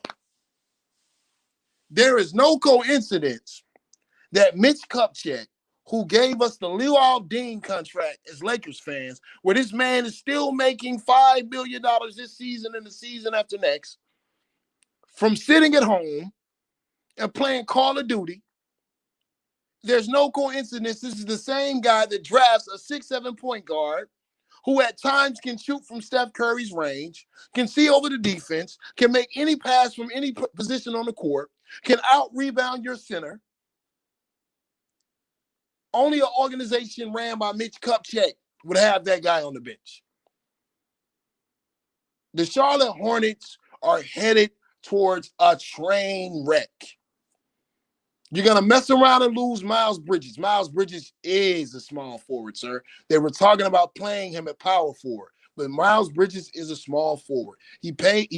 There is no coincidence that Mitch Kupchak, who gave us the Luau Dean contract as Lakers fans, where this man is still making $5 billion this season and the season after next, from sitting at home and playing Call of Duty. There's no coincidence. This is the same guy that drafts a 6'7" point guard who at times can shoot from Steph Curry's range, can see over the defense, can make any pass from any position on the court, can out-rebound your center. Only an organization ran by Mitch Kupchak would have that guy on the bench. The Charlotte Hornets are headed towards a train wreck. You're going to mess around and lose Miles Bridges. Miles Bridges is a small forward, sir. They were talking about playing him at power forward, but Miles Bridges is a small forward. He played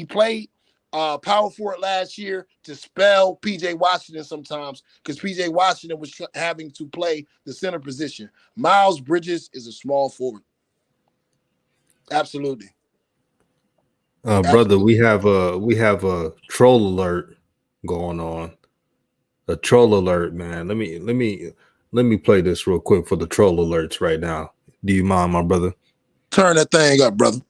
power forward last year to spell P.J. Washington sometimes because P.J. Washington was having to play the center position. Miles Bridges is a small forward. Absolutely. Brother, we have a troll alert going on. A troll alert, man. Let me play this real quick for the troll alerts right now. Do you mind, my brother? Turn that thing up, brother.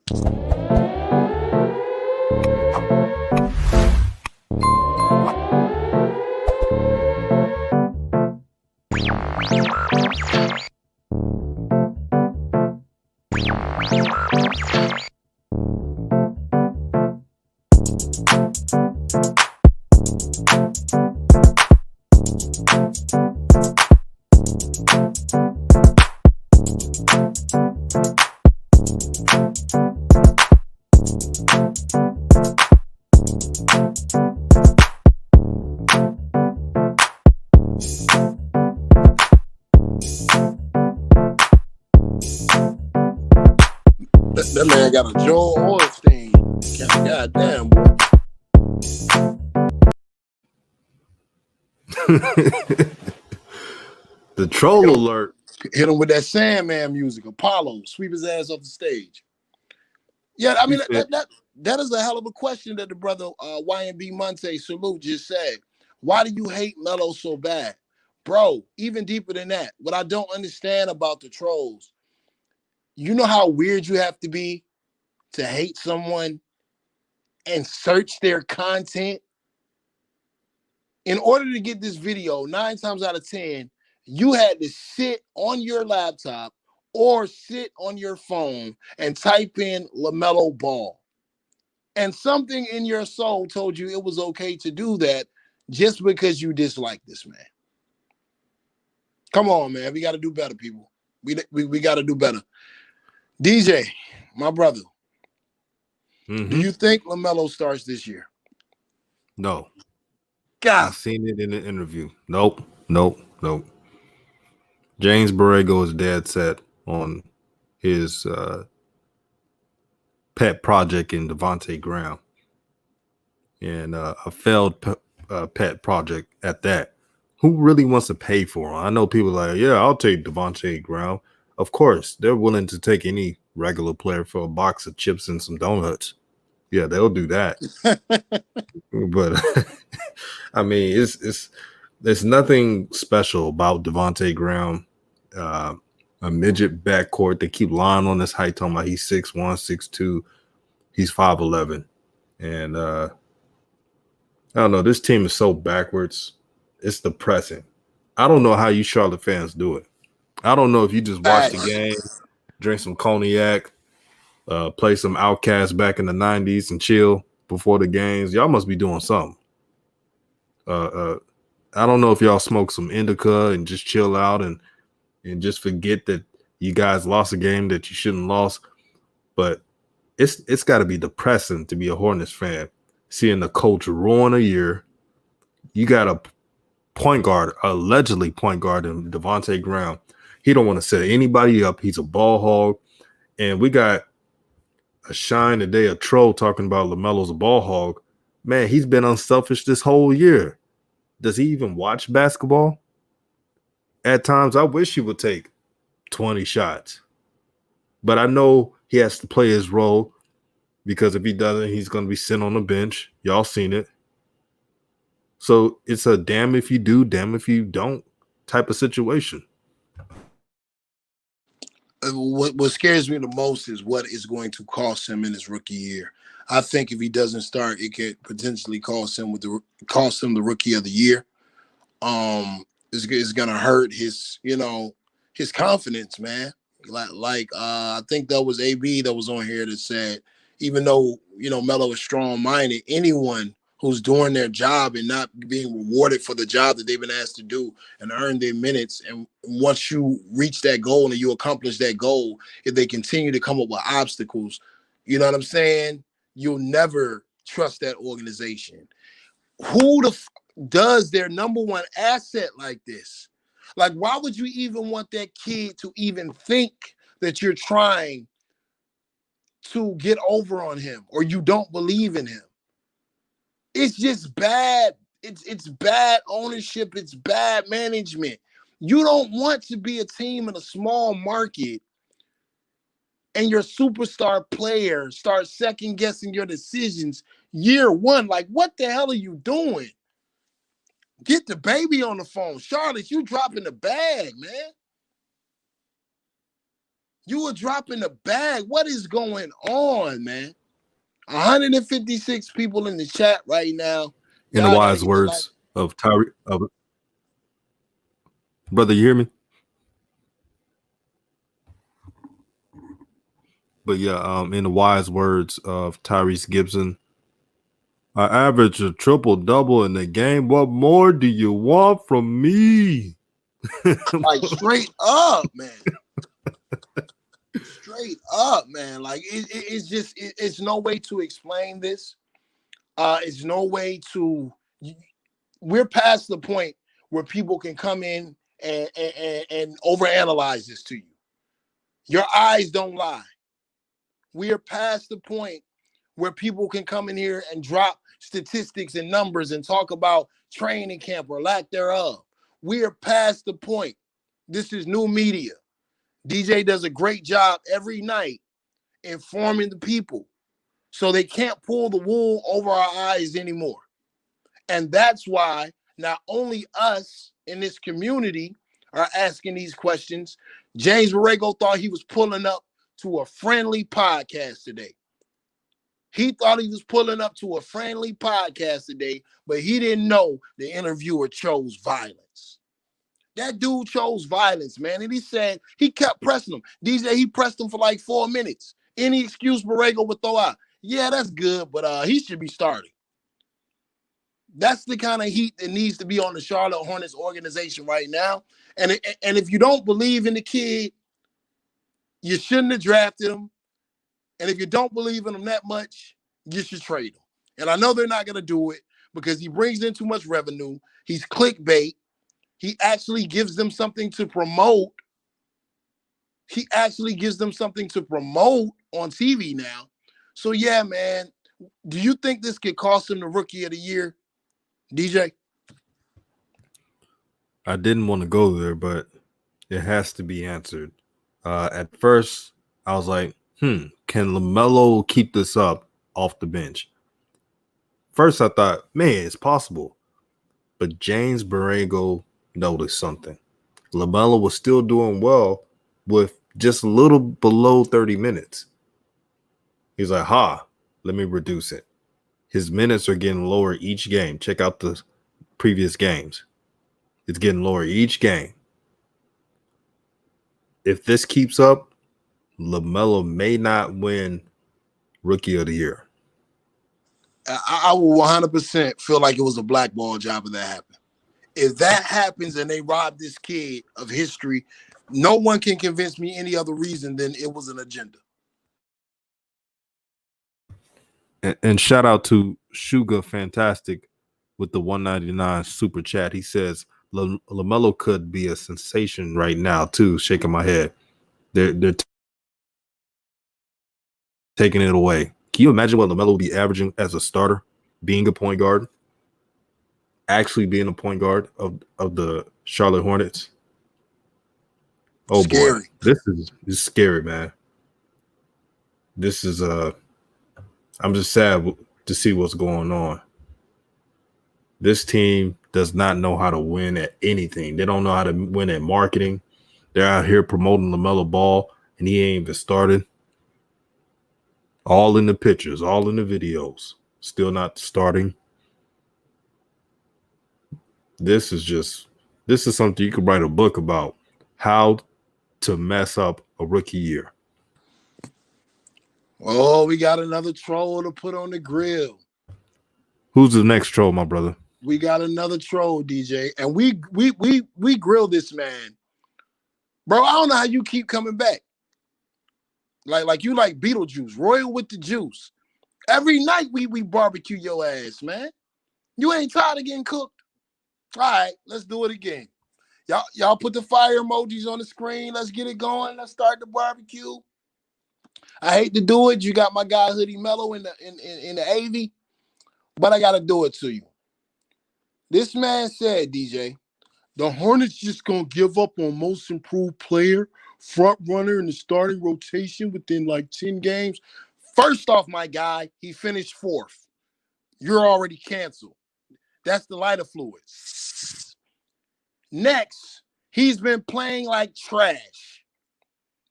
That man got a Joel Ornstein. God damn, boy. The troll alert. Hit him with that Sandman music. Apollo, sweep his ass off the stage. Yeah, I mean, that is a hell of a question that the brother YNB Monte Salute just said. Why do you hate Melo so bad? Bro, even deeper than that, what I don't understand about the trolls, you know how weird you have to be to hate someone and search their content? In order to get this video, 9 times out of 10, you had to sit on your laptop or sit on your phone and type in LaMelo Ball. And something in your soul told you it was okay to do that just because you dislike this man. Come on, man. We got to do better, people. We got to do better. DJ, my brother, do you think LaMelo starts this year? No. God. I've seen it in the interview. Nope. James Borrego is dead set on his pet project in Devontae Graham. And a failed pet project at that. Who really wants to pay for him? I know people are like, yeah, I'll take Devontae Graham. Of course, they're willing to take any regular player for a box of chips and some donuts. Yeah, they'll do that. But I mean, there's nothing special about Devontae Graham. A midget backcourt. They keep lying on this height, talking about he's 6'1", 6'2". He's 5'11". And I don't know. This team is so backwards. It's depressing. I don't know how you Charlotte fans do it. I don't know if you just watch the game, drink some cognac, play some Outkast back in the 90s and chill before the games. Y'all must be doing something. I don't know if y'all smoke some indica and just chill out and just forget that you guys lost a game that you shouldn't lost. But it's got to be depressing to be a Hornets fan, seeing the coach ruin a year. You got a point guard, allegedly point guard in Devontae Graham. He don't want to set anybody up. He's a ball hog. And we got a Shine today, a troll talking about LaMelo's a ball hog. Man, he's been unselfish this whole year. Does he even watch basketball? At times, I wish he would take 20 shots. But I know he has to play his role because if he doesn't, he's going to be sitting on the bench. Y'all seen it. So it's a damn if you do, damn if you don't type of situation. What scares me the most is what is going to cost him in his rookie year. I think if he doesn't start, it could potentially cost him the rookie of the year. It's gonna hurt his confidence, man. I think that was AB that was on here that said, even though Melo is strong-minded, anyone who's doing their job and not being rewarded for the job that they've been asked to do and earn their minutes, and once you reach that goal and you accomplish that goal, if they continue to come up with obstacles, you know what I'm saying? You'll never trust that organization. Who does their number one asset like this? Like, why would you even want that kid to even think that you're trying to get over on him or you don't believe in him? It's just bad. It's bad ownership. It's bad management. You don't want to be a team in a small market and your superstar player starts second guessing your decisions year one. Like, what the hell are you doing? Get the baby on the phone. Charlotte, you dropping the bag, man. You are dropping the bag. What is going on, man? 156 people in the chat right now. In the wise words of Tyree, brother, you hear me? But yeah, in the wise words of Tyrese Gibson, I average a triple-double in the game. What more do you want from me? Like, straight up, man. Straight up, man. Like, it's just, it's no way to explain this. It's no way to, we're past the point where people can come in and overanalyze this to you. Your eyes don't lie. We are past the point where people can come in here and drop statistics and numbers and talk about training camp or lack thereof. We are past the point. This is new media. DJ does a great job every night informing the people so they can't pull the wool over our eyes anymore. And that's why not only us in this community are asking these questions. James Borrego thought he was pulling up to a friendly podcast today. He thought he was pulling up to a friendly podcast today, but he didn't know the interviewer chose violence. That dude chose violence, man. And he said he kept pressing him. DJ, he pressed him for like 4 minutes. Any excuse Borrego would throw out. Yeah, that's good, but he should be starting. That's the kind of heat that needs to be on the Charlotte Hornets organization right now. And if you don't believe in the kid, you shouldn't have drafted him. And if you don't believe in him that much, you should trade him. And I know they're not going to do it because he brings in too much revenue. He's clickbait. He actually gives them something to promote. He actually gives them something to promote on TV now. So, yeah, man, do you think this could cost him the Rookie of the Year, DJ? I didn't want to go there, but it has to be answered. At first, I was like, can LaMelo keep this up off the bench? First, I thought, man, it's possible. But James Borrego noticed something. LaMelo was still doing well with just a little below 30 minutes. He's like, let me reduce it. His minutes are getting lower each game. Check out the previous games. It's getting lower each game. If this keeps up, LaMelo may not win Rookie of the Year. I will 100% feel like it was a blackball job if that happened. If that happens and they rob this kid of history, no one can convince me any other reason than it was an agenda. And shout out to Sugar Fantastic with the 199 super chat. He says LaMelo could be a sensation right now too. Shaking my head. They're taking it away. Can you imagine what LaMelo will be averaging as a starter, being a point guard, actually being a point guard of the Charlotte Hornets? Oh, scary. Boy. This is scary, man. This is I'm just sad to see what's going on. This team does not know how to win at anything. They don't know how to win at marketing. They're out here promoting LaMelo Ball, and he ain't even started. All in the pictures, all in the videos. Still not starting. This is something you could write a book about. How to mess up a rookie year. Oh, we got another troll to put on the grill. Who's the next troll, my brother? We got another troll, DJ, and we grill this man, bro. I don't know how you keep coming back. Like you like Beetlejuice, Royal with the juice. Every night we barbecue your ass, man. You ain't tired of getting cooked. All right, let's do it again. Y'all put the fire emojis on the screen. Let's get it going. Let's start the barbecue. I hate to do it. You got my guy Hoodie Mellow in the AV, but I gotta do it to you. This man said, DJ, the Hornets just gonna give up on most improved player, front runner in the starting rotation within like 10 games. First off, my guy, he finished 4th. You're already canceled. That's the lighter fluid. Next, he's been playing like trash.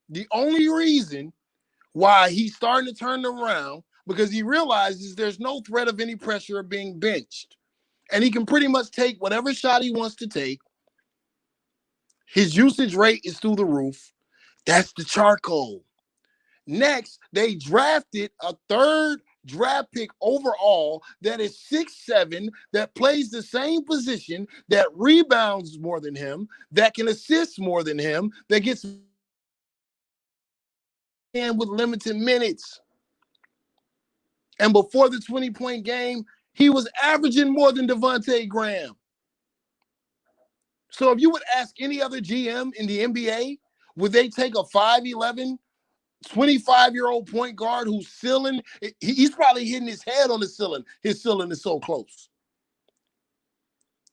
The only reason why he's starting to turn around because he realizes there's no threat of any pressure of being benched. And he can pretty much take whatever shot he wants to take. His usage rate is through the roof. That's the charcoal. Next, they drafted a 3rd draft pick overall that is 6'7", that plays the same position, that rebounds more than him, that can assist more than him, that gets in with limited minutes. And before the 20-point game, he was averaging more than Devontae Graham. So if you would ask any other GM in the NBA, would they take a 5'11", 25-year-old point guard who's ceiling. He's probably hitting his head on the ceiling. His ceiling is so close.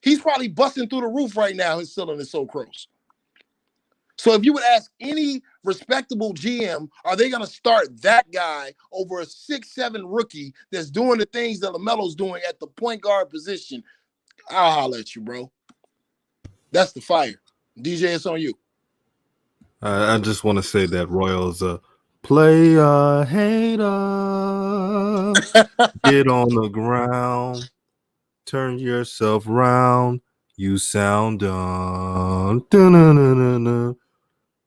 He's probably busting through the roof right now. His ceiling is so close. So if you would ask any respectable GM, are they going to start that guy over a 6'7" rookie that's doing the things that LaMelo's doing at the point guard position? I'll holler at you, bro. That's the fire. DJ, it's on you. I just want to say that Royals player hater. Get on the ground. Turn yourself round. You sound dumb. Dun-dun-dun-dun-dun.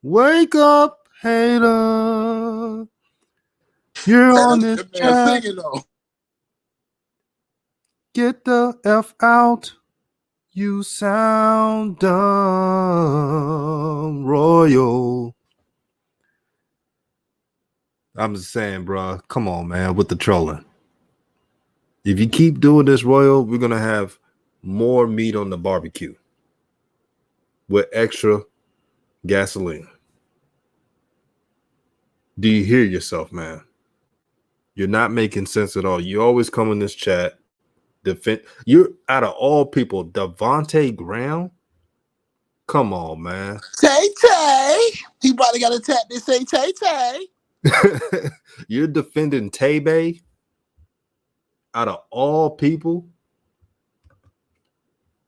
Wake up, hater. You're on this That man track. singing though. Get the F out. You sound dumb, Royal. I'm just saying, bro. Come on, man, with the trolling. If you keep doing this, Royal, we're going to have more meat on the barbecue with extra gasoline. Do you hear yourself, man? You're not making sense at all. You always come in this chat. You're out of all people, Devontae Graham. Come on, man. Tay. He probably got a tat that say Tay. You're defending Tay out of all people.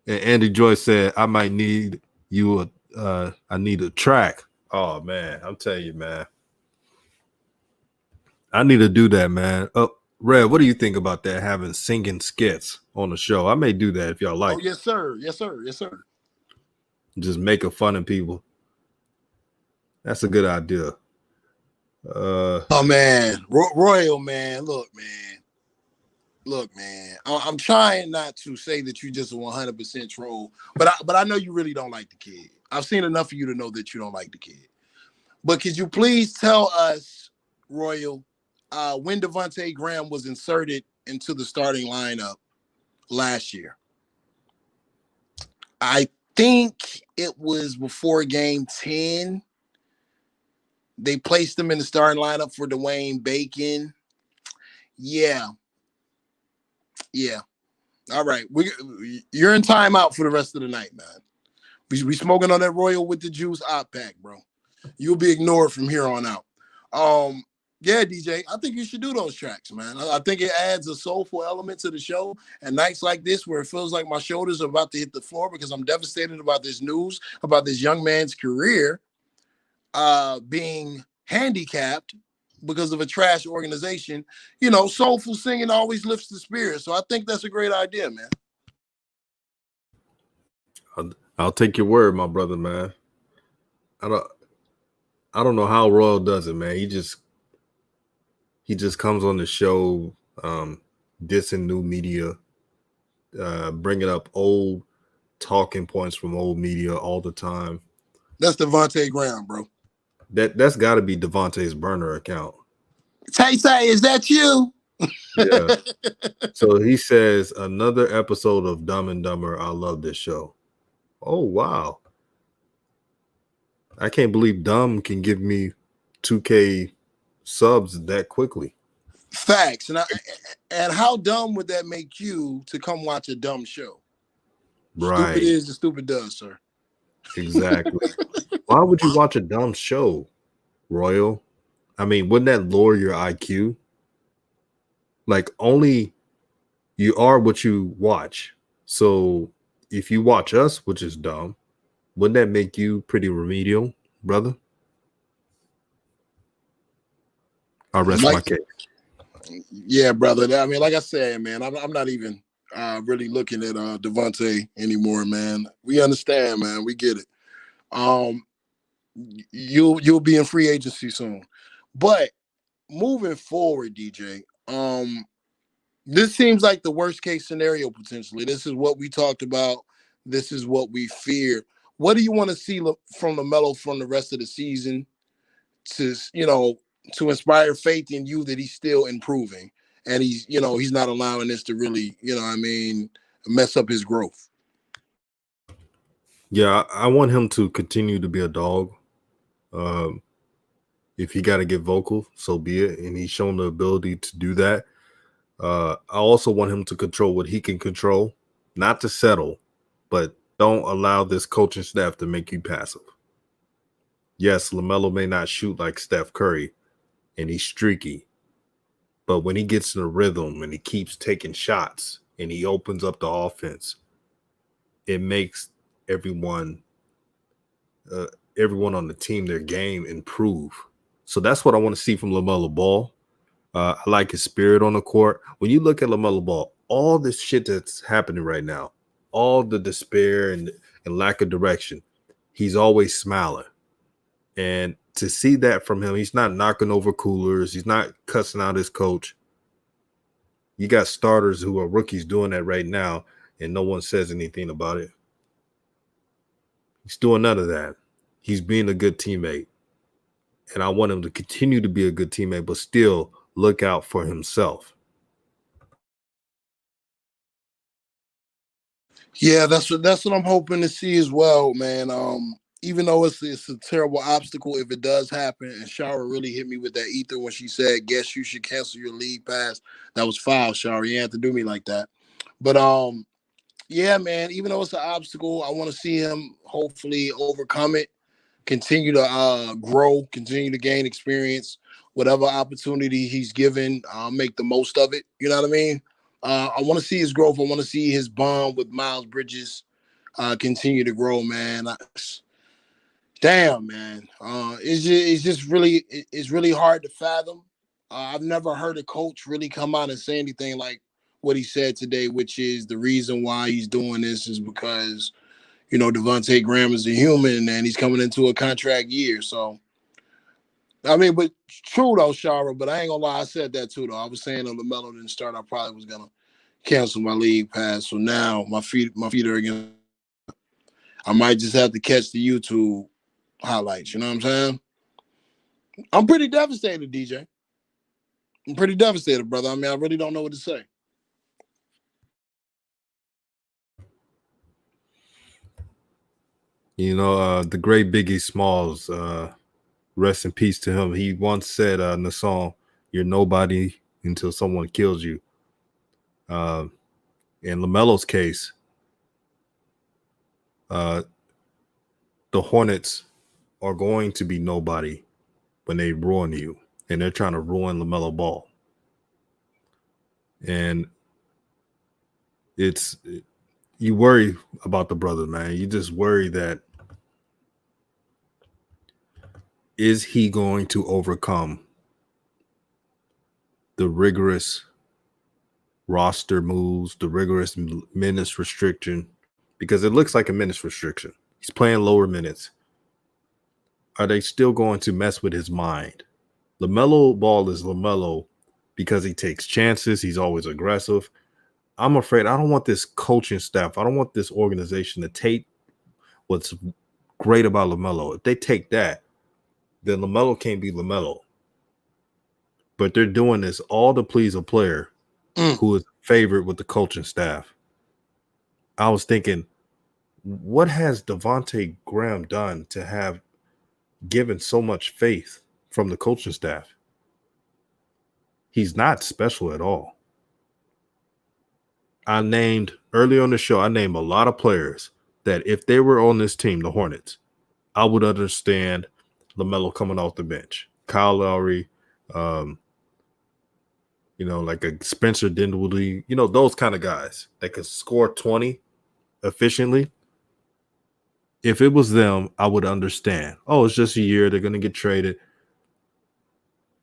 And Andy Joyce said, I might need you I need a track. Oh man, I'm telling you, man. I need to do that, man. Red, what do you think about that? Having singing skits on the show? I may do that if y'all like. Oh, yes, sir. Just making fun of people. That's a good idea. Oh man, Royal, man. Look, man. I'm trying not to say that you just a 100% troll, but I know you really don't like the kid. I've seen enough of you to know that you don't like the kid. But could you please tell us, Royal, when Devontae Graham was inserted into the starting lineup last year? I think it was before game 10. They placed him in the starting lineup for Dwayne Bacon. Yeah. All right. You're in timeout for the rest of the night, man. We smoking on that Royal with the juice op pack, bro. You'll be ignored from here on out. Yeah, DJ, I think you should do those tracks, man. I think it adds a soulful element to the show. And nights like this, where it feels like my shoulders are about to hit the floor because I'm devastated about this news, about this young man's career being handicapped because of a trash organization. You know, soulful singing always lifts the spirit. So I think that's a great idea, man. I'll take your word, my brother, man. I don't know how Royal does it, man. He just comes on the show, dissing new media, bringing up old talking points from old media all the time. That's Devontae Graham, bro. That's got to be Devontae's burner account. Tay, is that you? Yeah. So he says, another episode of Dumb and Dumber. I love this show. Oh, wow. I can't believe Dumb can give me 2K subs that quickly. Facts. And how dumb would that make you to come watch a dumb show? Right. Stupid is the stupid does, sir. Exactly. Why would you watch a dumb show, Royal? I mean, wouldn't that lower your IQ? Like, only you are what you watch. So if you watch us, which is dumb, wouldn't that make you pretty remedial, brother? I'll rest my case. Yeah, brother. I mean, like I said, man, I'm not even really looking at Devontae anymore, man. We understand, man. We get it. You'll be in free agency soon. But moving forward, DJ, this seems like the worst case scenario potentially. This is what we talked about. This is what we fear. What do you want to see from LaMelo from the rest of the season to inspire faith in you that he's still improving and he's not allowing this to really, mess up his growth? Yeah, I want him to continue to be a dog. If he got to get vocal, so be it. And he's shown the ability to do that. I also want him to control what he can control, not to settle, but don't allow this coaching staff to make you passive. Yes, LaMelo may not shoot like Steph Curry, and he's streaky. But when he gets in a rhythm and he keeps taking shots and he opens up the offense, it makes everyone on the team, their game improve. So that's what I want to see from LaMelo Ball. I like his spirit on the court. When you look at LaMelo Ball, all this shit that's happening right now, all the despair and lack of direction, he's always smiling. And to see that from him, he's not knocking over coolers. He's not cussing out his coach. You got starters who are rookies doing that right now, and no one says anything about it. He's doing none of that. He's being a good teammate. And I want him to continue to be a good teammate, but still look out for himself. Yeah, that's what I'm hoping to see as well, man. Even though it's a terrible obstacle if it does happen, and Shara really hit me with that ether when she said, "Guess you should cancel your league pass." That was foul, Shara. You have to do me like that. But yeah, man. Even though it's an obstacle, I want to see him hopefully overcome it, continue to grow, continue to gain experience, whatever opportunity he's given, make the most of it. You know what I mean? I want to see his growth. I want to see his bond with Miles Bridges continue to grow, man. Damn, man. It's really hard to fathom. I've never heard a coach really come out and say anything like what he said today, which is the reason why he's doing this is because, Devontae Graham is a human and he's coming into a contract year. So, I mean, but true though, Shara, but I ain't gonna lie, I said that too though. I was saying if LaMelo didn't start, I probably was gonna cancel my league pass. So now my feet are again. I might just have to catch the YouTube highlights. You know what I'm saying? I'm pretty devastated, DJ. I'm pretty devastated, brother. I mean, I really don't know what to say. The great Biggie Smalls, rest in peace to him. He once said in the song, "You're nobody until someone kills you." In LaMelo's case, the Hornets are going to be nobody when they ruin you, and they're trying to ruin LaMelo Ball. And you worry about the brother, man. You just worry that is he going to overcome the rigorous roster moves, the rigorous minutes restriction, because it looks like a minutes restriction. He's playing lower minutes. Are they still going to mess with his mind? LaMelo Ball is LaMelo because he takes chances. He's always aggressive. I'm afraid I don't want this coaching staff. I don't want this organization to take what's great about LaMelo. If they take that, then LaMelo can't be LaMelo. But they're doing this all to please a player who is a favorite with the coaching staff. I was thinking, what has Devontae Graham done to have given so much faith from the coaching staff? He's not special at all. Earlier on the show, I named a lot of players that if they were on this team, the Hornets, I would understand LaMelo coming off the bench. Kyle Lowry, like a Spencer Dinwiddie, those kind of guys that could score 20 efficiently. If it was them, I would understand. Oh, it's just a year. They're going to get traded.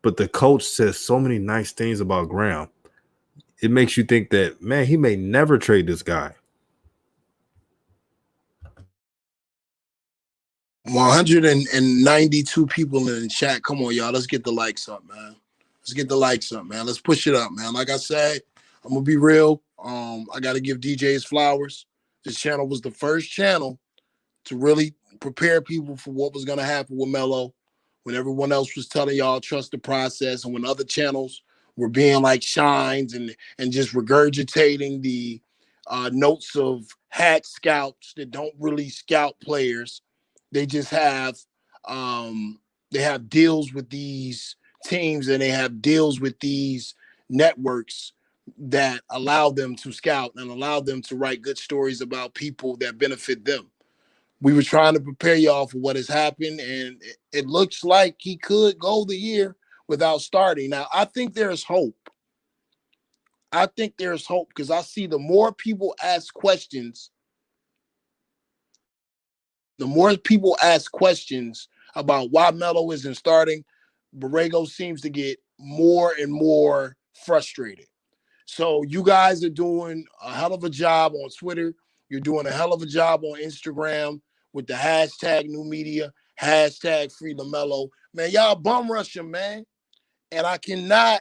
But the coach says so many nice things about Graham. It makes you think that, man, he may never trade this guy. 192 people in the chat. Come on, y'all. Let's get the likes up, man. Let's push it up, man. Like I said, I'm gonna be real. I gotta give DJs flowers. This channel was the first channel to really prepare people for what was gonna happen with Melo. When everyone else was telling y'all trust the process, and when other channels were being like shines and just regurgitating the notes of hack scouts that don't really scout players. They just have They have deals with these teams and they have deals with these networks that allow them to scout and allow them to write good stories about people that benefit them. We were trying to prepare y'all for what has happened, and it looks like he could go the year without starting. Now, I think there's hope. I think there's hope because I see the more people ask questions, about why Melo isn't starting, Borrego seems to get more and more frustrated. So you guys are doing a hell of a job on Twitter. You're doing a hell of a job on Instagram with the hashtag new media, hashtag free LaMelo. Man, y'all bum rushing, man. And I cannot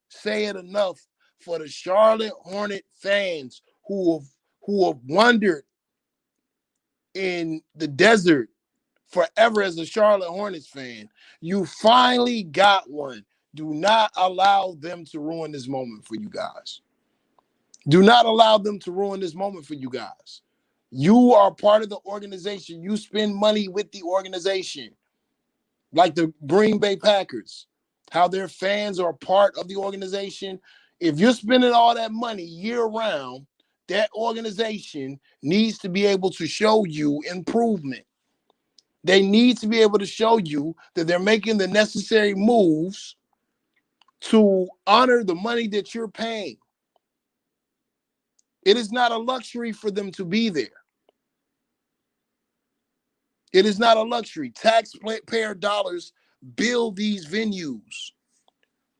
say it enough for the Charlotte Hornet fans who have wandered in the desert forever as a Charlotte Hornets fan. You finally got one. Do not allow them to ruin this moment for you guys. Do not allow them to ruin this moment for you guys. You are part of the organization. You spend money with the organization, like the Green Bay Packers, how their fans are part of the organization. If you're spending all that money year round, that organization needs to be able to show you improvement. They need to be able to show you that they're making the necessary moves to honor the money that you're paying. It is not a luxury for them to be there. It is not a luxury. Taxpayer dollars build these venues.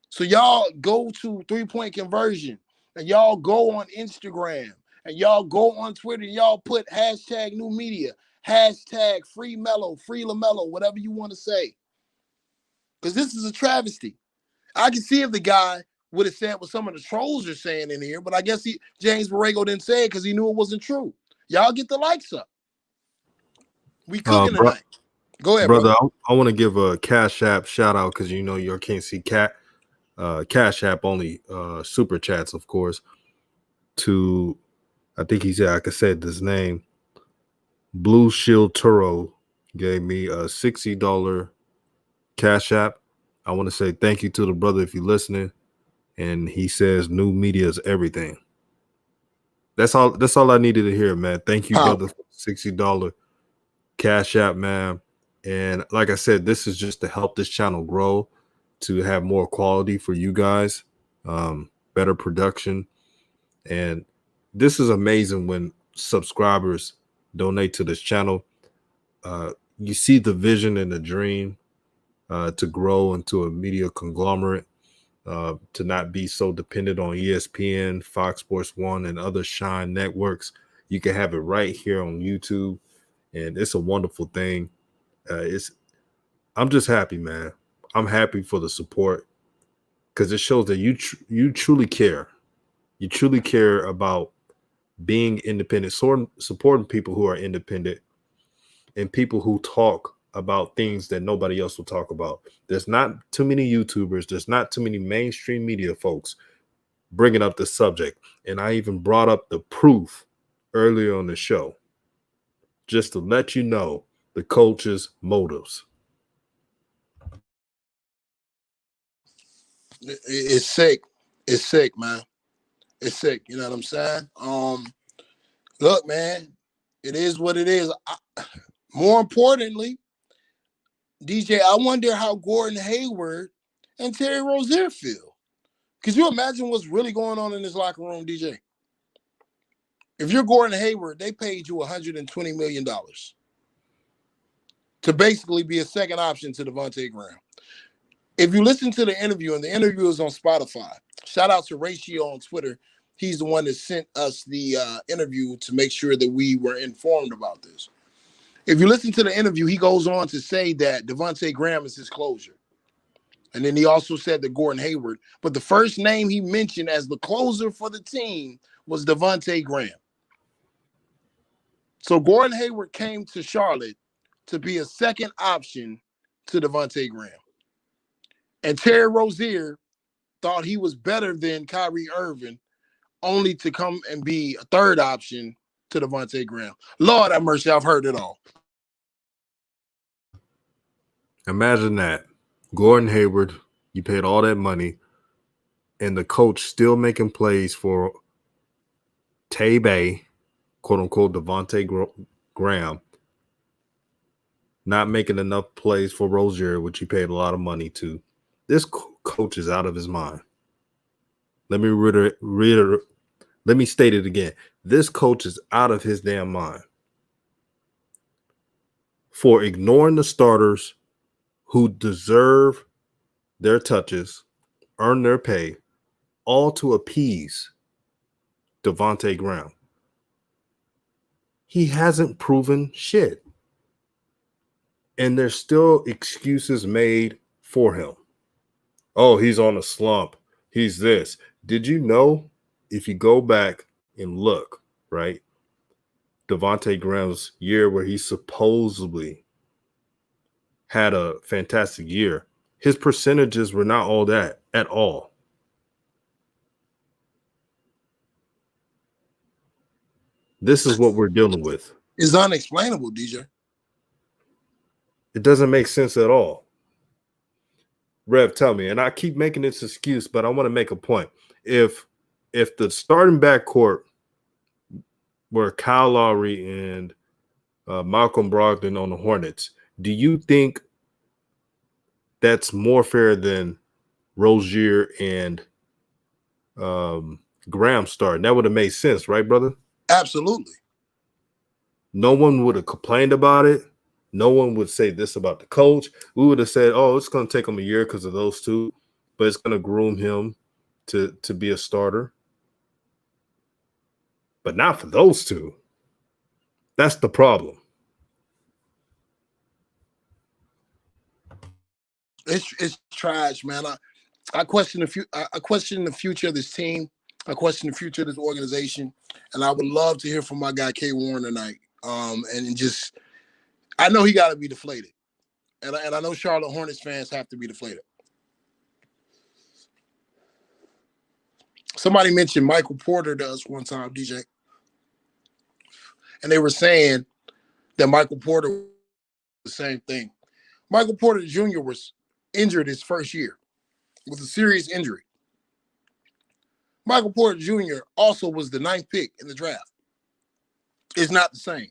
So y'all go to 3-point conversion and y'all go on Instagram and y'all go on Twitter and y'all put hashtag new media, hashtag free Melo, free LaMelo, whatever you want to say. Because this is a travesty. I can see if the guy would have said what some of the trolls are saying in here, but I guess James Borrego didn't say it because he knew it wasn't true. Y'all get the likes up. We cooking tonight. Go ahead, brother. I want to give a Cash App shout out because you know you can't see Cash App only super chats, of course. To I think he said I could say this name. Blue Shield Turo gave me a $60 Cash App. I want to say thank you to the brother if you're listening. And he says new media is everything. That's all I needed to hear, man. Thank you, brother, for $60 Cash App, man. And like I said, this is just to help this channel grow, to have more quality for you guys, better production. And this is amazing when subscribers donate to this channel. You see the vision and the dream to grow into a media conglomerate, to not be so dependent on ESPN, Fox Sports 1, and other Shine networks. You can have it right here on YouTube, and it's a wonderful thing. I'm just happy, man. I'm happy for the support because it shows that you truly care. You truly care about being independent, supporting people who are independent, and people who talk about things that nobody else will talk about. There's not too many YouTubers. There's not too many mainstream media folks bringing up the subject. And I even brought up the proof earlier on the show, just to let you know the coach's motives. It's sick. It's sick, man. It's sick. You know what I'm saying? Look, man, it is what it is. More importantly, DJ, I wonder how Gordon Hayward and Terry Rozier feel. Could you imagine what's really going on in this locker room, DJ? If you're Gordon Hayward, they paid you $120 million to basically be a second option to Devontae Graham. If you listen to the interview, and the interview is on Spotify, shout out to Ratio on Twitter. He's the one that sent us the interview to make sure that we were informed about this. If you listen to the interview, he goes on to say that Devontae Graham is his closer. And then he also said that Gordon Hayward. But the first name he mentioned as the closer for the team was Devontae Graham. So Gordon Hayward came to Charlotte to be a second option to Devontae Graham. And Terry Rozier thought he was better than Kyrie Irving, only to come and be a third option to Devontae Graham. Lord have mercy, I've heard it all. Imagine that. Gordon Hayward, you paid all that money, and the coach still making plays for Tay-Bay, quote unquote, Devontae Graham, not making enough plays for Rozier, which he paid a lot of money to. This coach is out of his mind. Let me state it again. This coach is out of his damn mind for ignoring the starters who deserve their touches, earn their pay, all to appease Devontae Graham. He hasn't proven shit. And there's still excuses made for him. Oh, he's on a slump. He's this. Did you know, if you go back and look, right, Devontae Graham's year where he supposedly had a fantastic year, his percentages were not all that at all. This is what we're dealing with. It's unexplainable, DJ. It doesn't make sense at all. Rev, tell me, and I keep making this excuse, but I want to make a point. If the starting backcourt were Kyle Lowry and Malcolm Brogdon on the Hornets, do you think that's more fair than Rozier and Graham starting? That would have made sense, right, brother? Absolutely. No one would have complained about it. No one would say this about the coach. We would have said, oh, it's going to take him a year because of those two, but it's going to groom him to be a starter. But not for those two. That's the problem. It's trash, man. I question the future of this team. I question the future of this organization, and I would love to hear from my guy K. Warren tonight. I know he got to be deflated, and I know Charlotte Hornets fans have to be deflated. Somebody mentioned Michael Porter to us one time, DJ, and they were saying that Michael Porter was the same thing. Michael Porter Jr. was injured his first year with a serious injury. Michael Porter Jr. also was the 9th pick in the draft. It's not the same.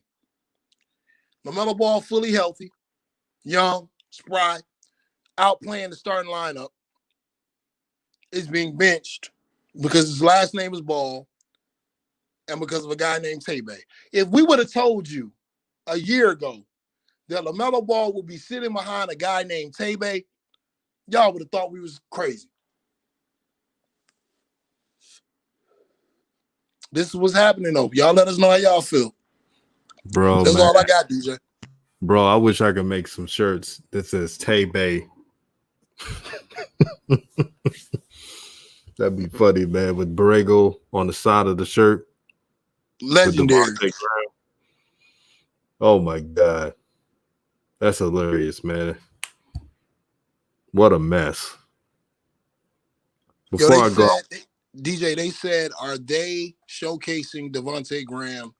LaMelo Ball fully healthy, young, spry, outplaying the starting lineup, is being benched because his last name is Ball and because of a guy named Tay-Bay. If we would have told you a year ago that LaMelo Ball would be sitting behind a guy named Tay-Bay, y'all would have thought we was crazy. This is what's happening, though. Y'all let us know how y'all feel. Bro, that's man. all I got, DJ. Bro, I wish I could make some shirts that says Tay-Bay. That'd be funny, man, with Borrego on the side of the shirt. Legendary. Oh, my God. That's hilarious, man. What a mess. Before I go... DJ, they said, are they showcasing Devontae Graham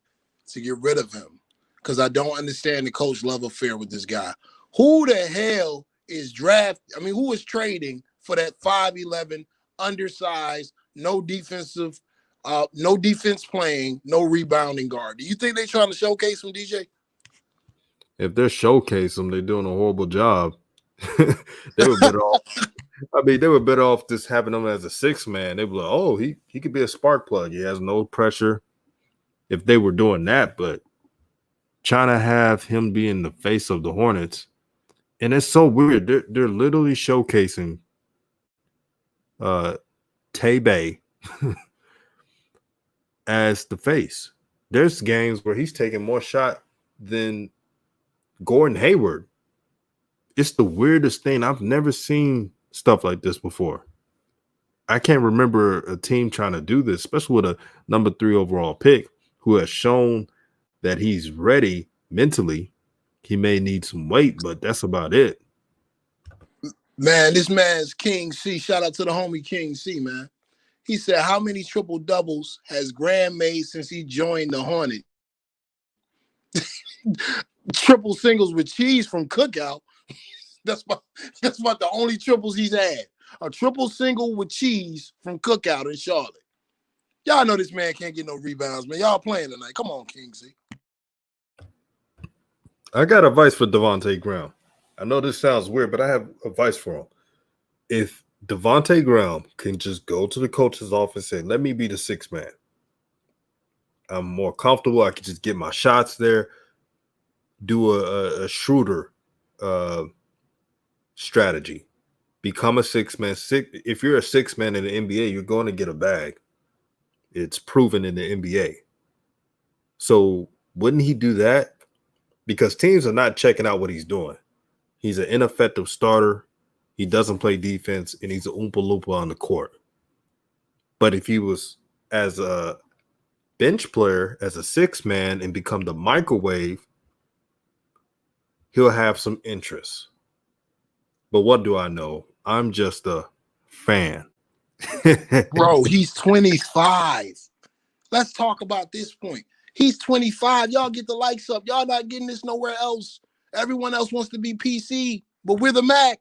to get rid of him? Because I don't understand the coach love affair with this guy. Who the hell is who is trading for that 5'11", undersized, no defense playing, no rebounding guard? Do you think they're trying to showcase him, DJ? If they're showcasing him, they're doing a horrible job. They were better off. They were better off just having him as a 6-man. They were like, oh, he could be a spark plug. He has no pressure. If they were doing that, but trying to have him be in the face of the Hornets, and it's so weird. They're literally showcasing Tay-Bay as the face. There's games where he's taking more shot than Gordon Hayward. It's the weirdest thing. I've never seen stuff like this before. I can't remember a team trying to do this, especially with a number 3 overall pick who has shown that he's ready mentally. He may need some weight, but that's about it. Man, this man's King C. Shout out to the homie King C, man. He said, how many triple doubles has Graham made since he joined the Hornets? Triple singles with cheese from Cookout. That's about the only triples he's had. A triple single with cheese from Cookout in Charlotte. Y'all know this man can't get no rebounds, man. Y'all playing tonight. Come on, Kingsley. I got advice for Devontae Graham. I know this sounds weird, but I have advice for him. If Devontae Graham can just go to the coach's office and say, let me be the sixth man. I'm more comfortable. I can just get my shots there. Do a Schroeder strategy. Become a six man. If you're a six man in the NBA, you're going to get a bag. It's proven in the NBA. So wouldn't he do that? Because teams are not checking out what he's doing. He's an ineffective starter. He doesn't play defense, and he's an Oompa Loompa on the court. But if he was as a bench player, as a six man, and become the microwave, he'll have some interest. But what do I know? I'm just a fan. Bro, he's 25. Let's talk about this point. He's 25. Y'all get the likes up. Y'all not getting this nowhere else. Everyone else wants to be PC, but we're the Mac.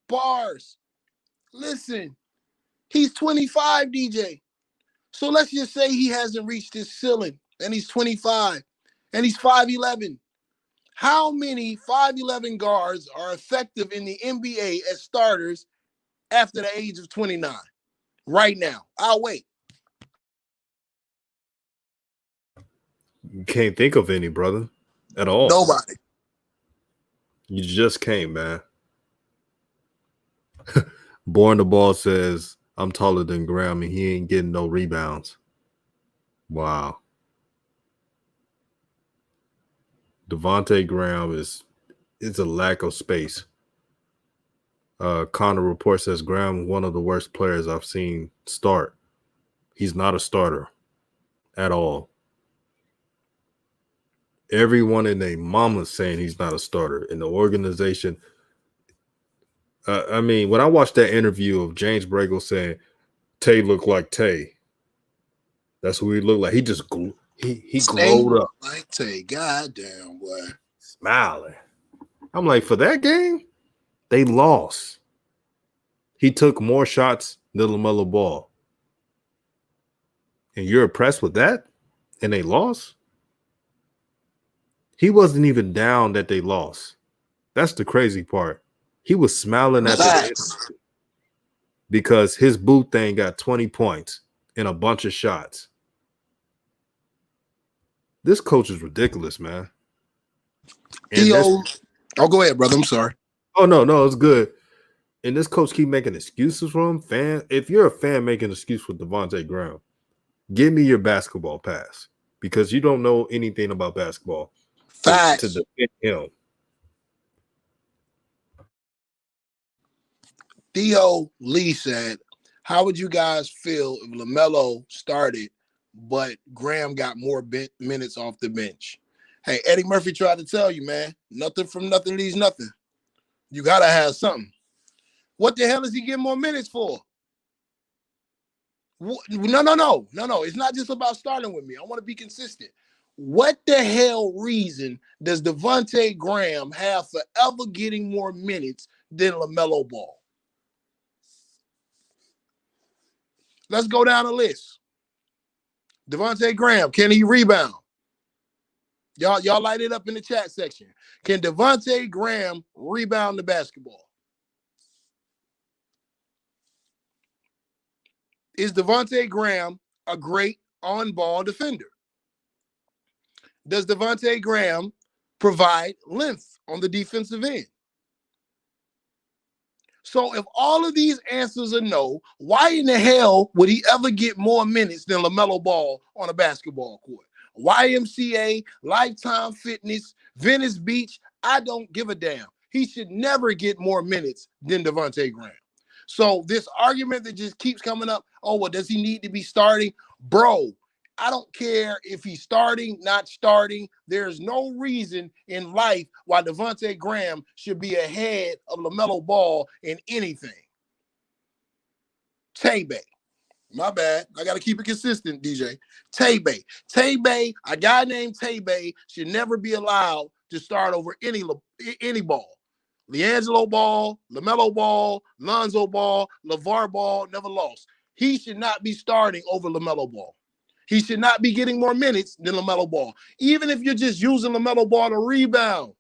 Bars. Listen, he's 25, DJ. So let's just say he hasn't reached his ceiling, and he's 25, and he's 5'11". How many 5'11" guards are effective in the NBA as starters after the age of 29? Right now. I'll wait. You can't think of any, brother, at all. Nobody. You just can't, man. Born the Ball says, I'm taller than Graham and he ain't getting no rebounds. Wow. Devontae Graham is a lack of space. Connor Report says Graham, one of the worst players I've seen start. He's not a starter at all. Everyone in their mama's saying he's not a starter in the organization. I mean, when I watched that interview of James Bregel saying Tay looked like Tay, that's who he looked like. He just he glowed up like Tay. Goddamn, boy, smiling. I'm like, for that game, they lost. He took more shots than LaMelo Ball, and you're impressed with that, and they lost. He wasn't even down that they lost. That's the crazy part. He was smiling at the end because his boot thing got 20 points and a bunch of shots. This coach is ridiculous, man. Oh, go ahead, brother. I'm sorry. Oh, no, it's good. And this coach keep making excuses for him. If you're a fan making an excuse for Devontae Graham, give me your basketball pass because you don't know anything about basketball. Facts. To defend him. Theo Lee said, how would you guys feel if LaMelo started, but Graham got more minutes off the bench? Hey, Eddie Murphy tried to tell you, man, nothing from nothing leaves nothing. You got to have something. What the hell is he getting more minutes for? No. It's not just about starting with me. I want to be consistent. What the hell reason does Devontae Graham have for ever getting more minutes than LaMelo Ball? Let's go down the list. Devontae Graham, can he rebound? Y'all light it up in the chat section. Can Devontae Graham rebound the basketball? Is Devontae Graham a great on-ball defender? Does Devontae Graham provide length on the defensive end? So if all of these answers are no, why in the hell would he ever get more minutes than LaMelo Ball on a basketball court? YMCA, Lifetime Fitness, Venice Beach, I don't give a damn. He should never get more minutes than Devontae Graham. So this argument that just keeps coming up, oh, well, does he need to be starting? Bro, I don't care if he's starting, not starting. There's no reason in life why Devontae Graham should be ahead of LaMelo Ball in anything. Tay-Bay. My bad. I got to keep it consistent, DJ. Tay-Bay. Tay-Bay, a guy named Tay-Bay should never be allowed to start over any ball. LiAngelo Ball, LaMelo Ball, Lonzo Ball, LeVar Ball never lost. He should not be starting over LaMelo Ball. He should not be getting more minutes than LaMelo Ball. Even if you're just using LaMelo Ball to rebound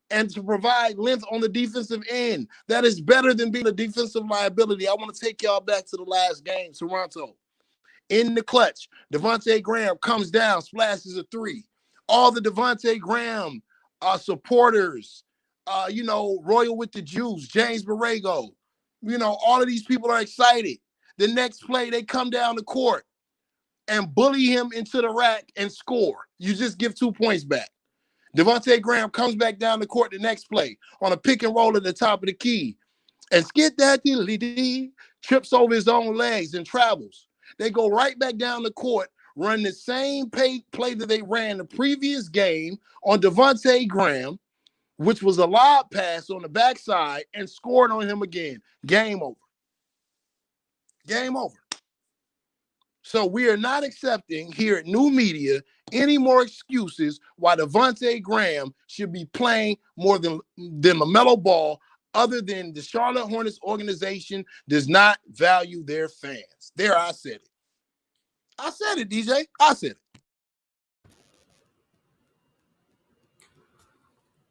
and to provide length on the defensive end, that is better than being a defensive liability. I want to take y'all back to the last game, Toronto. In the clutch, Devontae Graham comes down, splashes a three. All the Devontae Graham supporters, Royal with the Juice, James Borrego, all of these people are excited. The next play, they come down the court and bully him into the rack and score. You just give 2 points back. Devontae Graham comes back down the court the next play on a pick and roll at the top of the key and skid that diddly-dee, trips over his own legs and travels. They go right back down the court, run the same play that they ran the previous game on Devontae Graham, which was a lob pass on the backside, and scored on him again. Game over. Game over. So we are not accepting here at New Media any more excuses why Devontae Graham should be playing more than LaMelo Ball, other than the Charlotte Hornets organization does not value their fans. There, I said it. I said it, DJ. I said it.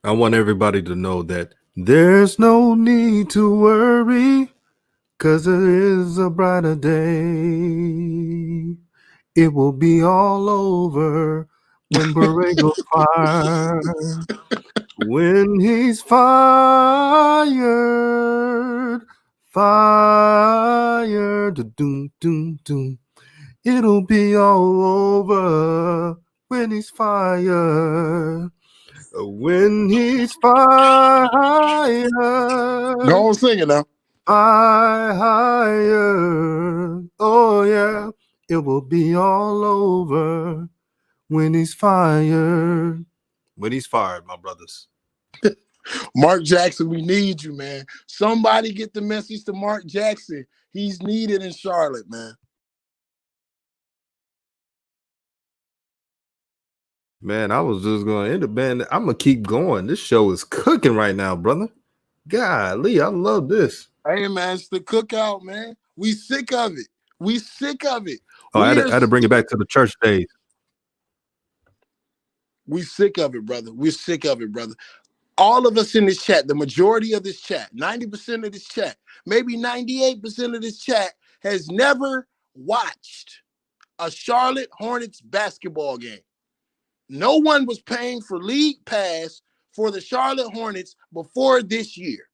I want everybody to know that there's no need to worry, 'cause there is a brighter day. It will be all over when Borrego's fired. When he's fired, doom, doom, doom. It'll be all over when he's fired. When he's fired. Go on, sing it now. Fired. Oh, yeah. It will be all over when he's fired. When he's fired, my brothers. Mark Jackson, we need you, man. Somebody get the message to Mark Jackson. He's needed in Charlotte, man. Man, I was just going to end it, man. I'm going to keep going. This show is cooking right now, brother. Golly, I love this. Hey, man, it's the cookout, man. We sick of it. We sick of it. Oh, I had to bring it back to the church days. We sick of it, brother. We're sick of it, brother. All of us in this chat, the majority of this chat, 90% of this chat, maybe 98% of this chat has never watched a Charlotte Hornets basketball game. No one was paying for league pass for the Charlotte Hornets before this year.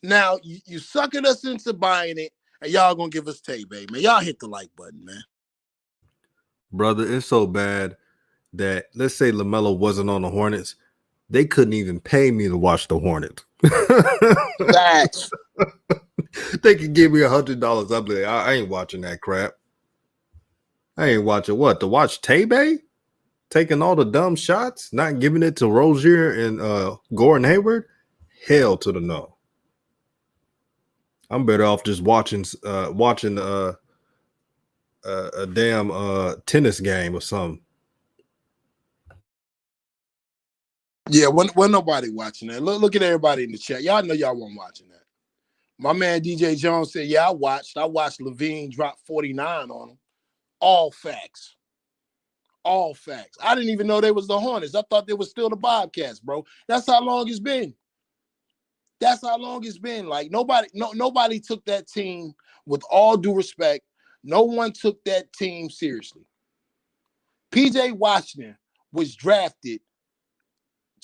Now, you suckered us into buying it, and y'all gonna give us baby, man. Y'all hit the like button, man. Brother, it's so bad that, let's say LaMelo wasn't on the Hornets, they couldn't even pay me to watch the Hornets. Facts. They could give me $100. I'm like, I ain't watching that crap. I ain't watching what? To watch Tay-Bay? Taking all the dumb shots, not giving it to Rozier and Gordon Hayward? Hell to the no. I'm better off just watching a damn tennis game or something. Yeah, wasn't nobody watching that. Look at everybody in the chat. Y'all know y'all weren't watching that. My man DJ Jones said, yeah, I watched Levine drop 49 on him. All facts. All facts. I didn't even know they was the Hornets. I thought they was still the Bobcats, bro. That's how long it's been. That's how long it's been. Like nobody took that team, with all due respect, no one took that team seriously. PJ Washington was drafted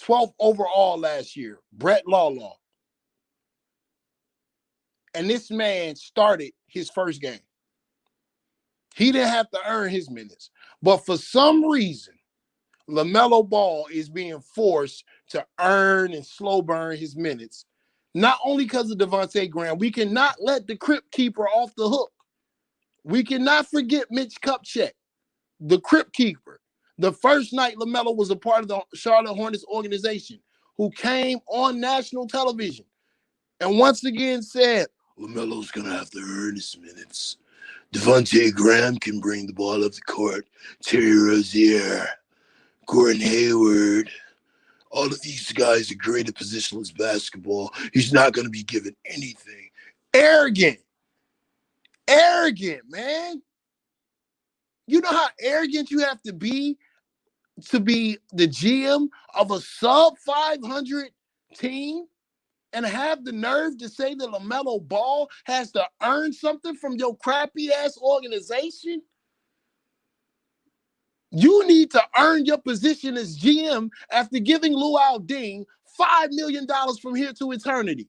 12th overall last year, Brett Lawlaw. And this man started his first game. He didn't have to earn his minutes. But for some reason, LaMelo Ball is being forced to earn and slow burn his minutes. Not only because of Devontae Graham, we cannot let the crypt keeper off the hook. We cannot forget Mitch Kupchak, the crypt keeper. The first night LaMelo was a part of the Charlotte Hornets organization, who came on national television and once again said, LaMelo's going to have to earn his minutes. Devontae Graham can bring the ball up the court. Terry Rozier, Gordon Hayward, all of these guys are great at positionless basketball. He's not going to be given anything. Arrogant, man. You know how arrogant you have to be the GM of a sub 500 team and have the nerve to say that LaMelo Ball has to earn something from your crappy ass organization? You need to earn your position as GM after giving Luol Deng $5 million from here to eternity.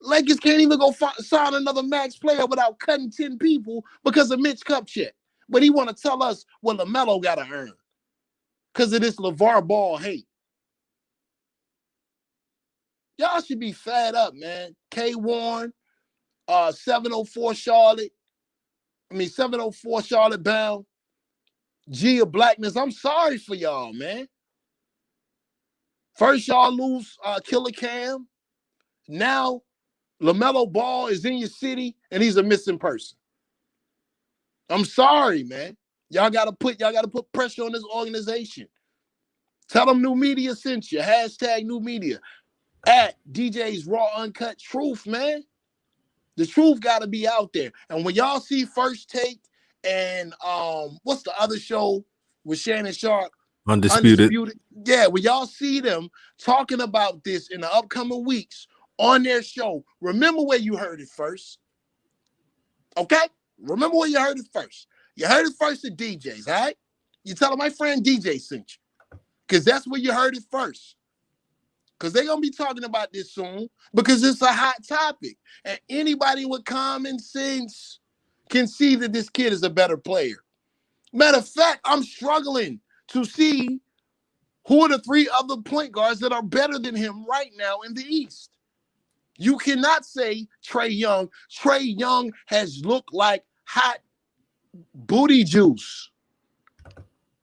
Lakers can't even go sign another max player without cutting 10 people because of Mitch Kupchak. But he want to tell us what LaMelo got to earn because of this LeVar Ball hate. Y'all should be fed up, man. K. Warren, 704 Charlotte. 704 Charlotte bound. G of Blackness. I'm sorry for y'all, man. First, y'all lose Killer Cam. Now, LaMelo Ball is in your city and he's a missing person. I'm sorry, man. Y'all gotta put pressure on this organization. Tell them New Media sent you. Hashtag New Media. At DJ's Raw Uncut Truth, man. The truth gotta be out there. And when y'all see First Take and what's the other show with Shannon Sharp? Undisputed. Yeah, when y'all see them talking about this in the upcoming weeks on their show, remember where you heard it first. Okay? Remember where you heard it first. You heard it first at DJ's, all right? You tell them my friend DJ sent you. Because that's where you heard it first. Because they're going to be talking about this soon because it's a hot topic. And anybody with common sense can see that this kid is a better player. Matter of fact, I'm struggling to see who are the three other point guards that are better than him right now in the East. You cannot say Trae Young. Trae Young has looked like hot booty juice.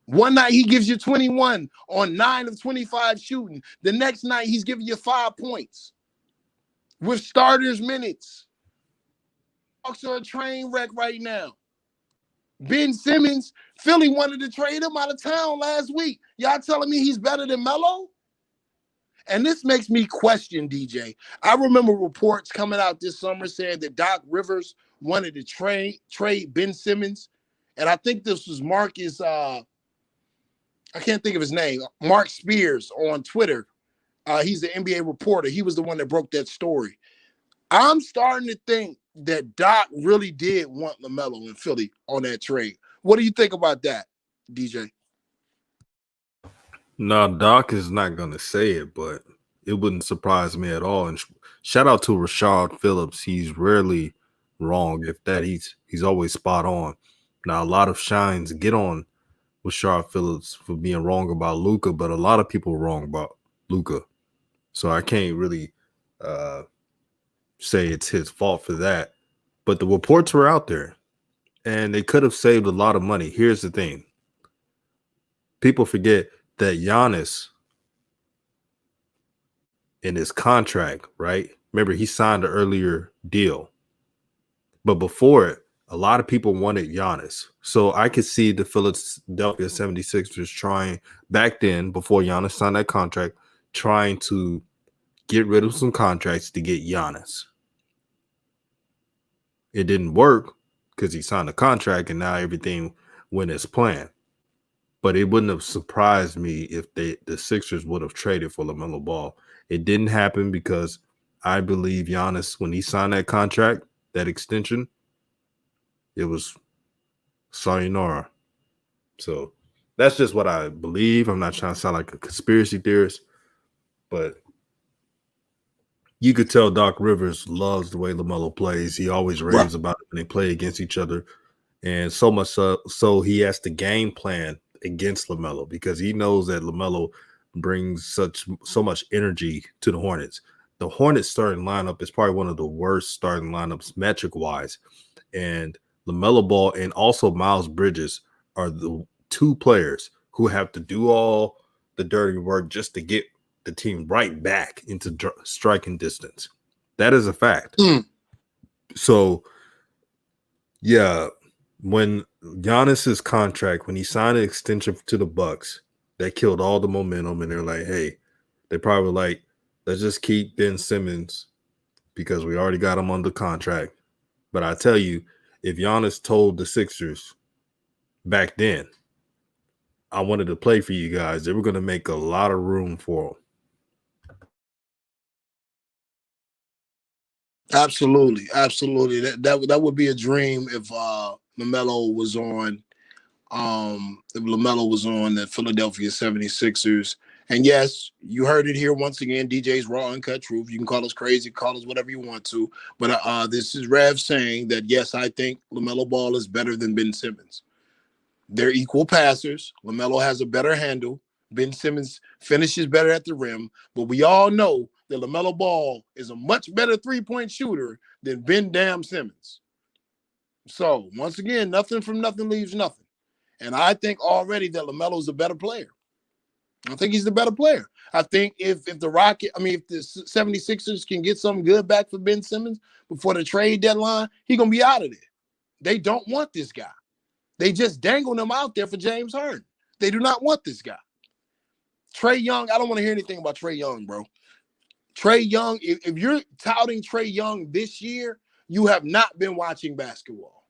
One night he gives you 21 on 9 of 25 shooting. The next night he's giving you 5 points with starters minutes. Hawks are a train wreck right now. Ben Simmons, Philly wanted to trade him out of town last week. Y'all telling me he's better than Melo? And this makes me question, DJ. I remember reports coming out this summer saying that Doc Rivers wanted to trade Ben Simmons. And I think this was Marcus, I can't think of his name, Mark Spears on Twitter. He's an NBA reporter. He was the one that broke that story. I'm starting to think that Doc really did want LaMelo in Philly on that trade. What do you think about that, DJ? No, Doc is not going to say it, but it wouldn't surprise me at all. And shout out to Rashad Phillips. He's rarely wrong. If that, he's always spot on. Now, a lot of shines get on Rashad Phillips for being wrong about Luka, but a lot of people are wrong about Luka. So I can't really say it's his fault for that. But the reports were out there, and they could have saved a lot of money. Here's the thing. People forget that Giannis in his contract, right? Remember, he signed an earlier deal. But before it, a lot of people wanted Giannis. So I could see the Philadelphia 76ers trying back then, before Giannis signed that contract, trying to get rid of some contracts to get Giannis. It didn't work because he signed a contract and now everything went as planned. But it wouldn't have surprised me if the Sixers would have traded for LaMelo Ball. It didn't happen because I believe Giannis, when he signed that contract, that extension, it was sayonara. So that's just what I believe. I'm not trying to sound like a conspiracy theorist, but you could tell Doc Rivers loves the way LaMelo plays. He always raves about it when they play against each other. And so much so he has to game plan against LaMelo because he knows that LaMelo brings so much energy to the Hornets. The Hornets starting lineup is probably one of the worst starting lineups metric-wise. And LaMelo Ball and also Miles Bridges are the two players who have to do all the dirty work just to get the team right back into striking distance. That is a fact. So, yeah, when Giannis's contract, when he signed an extension to the Bucks, that killed all the momentum. And they're like, hey, they probably like, let's just keep Ben Simmons because we already got him under contract. But I tell you, if Giannis told the Sixers back then, I wanted to play for you guys, they were going to make a lot of room for him. Absolutely. That would be a dream if LaMelo was on the Philadelphia 76ers. And yes, you heard it here once again, DJ's Raw Uncut Truth. You can call us crazy, call us whatever you want to. But this is Rev saying that, yes, I think LaMelo Ball is better than Ben Simmons. They're equal passers. LaMelo has a better handle. Ben Simmons finishes better at the rim. But we all know that LaMelo Ball is a much better three-point shooter than Ben Damn Simmons. So, once again, nothing from nothing leaves nothing. And I think already that LaMelo is a better player. I think he's the better player. I think if the 76ers can get something good back for Ben Simmons before the trade deadline, he's going to be out of there. They don't want this guy. They just dangled him out there for James Harden. They do not want this guy. Trae Young, I don't want to hear anything about Trae Young, bro. Trae Young, if you're touting Trae Young this year, you have not been watching basketball.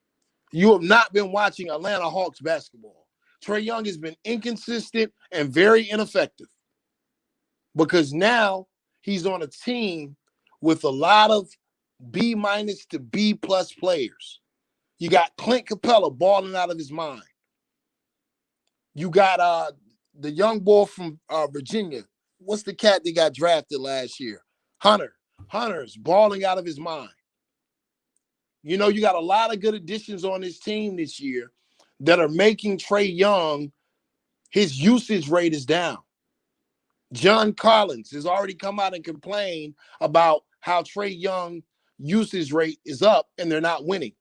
You have not been watching Atlanta Hawks basketball. Trae Young has been inconsistent and very ineffective because now he's on a team with a lot of B- to B+ players. You got Clint Capella balling out of his mind. You got the young boy from Virginia. What's the cat that got drafted last year? Hunter. Hunter's balling out of his mind. You know, you got a lot of good additions on this team this year that are making Trae Young, his usage rate is down. John Collins has already come out and complained about how Trae Young usage rate is up and they're not winning.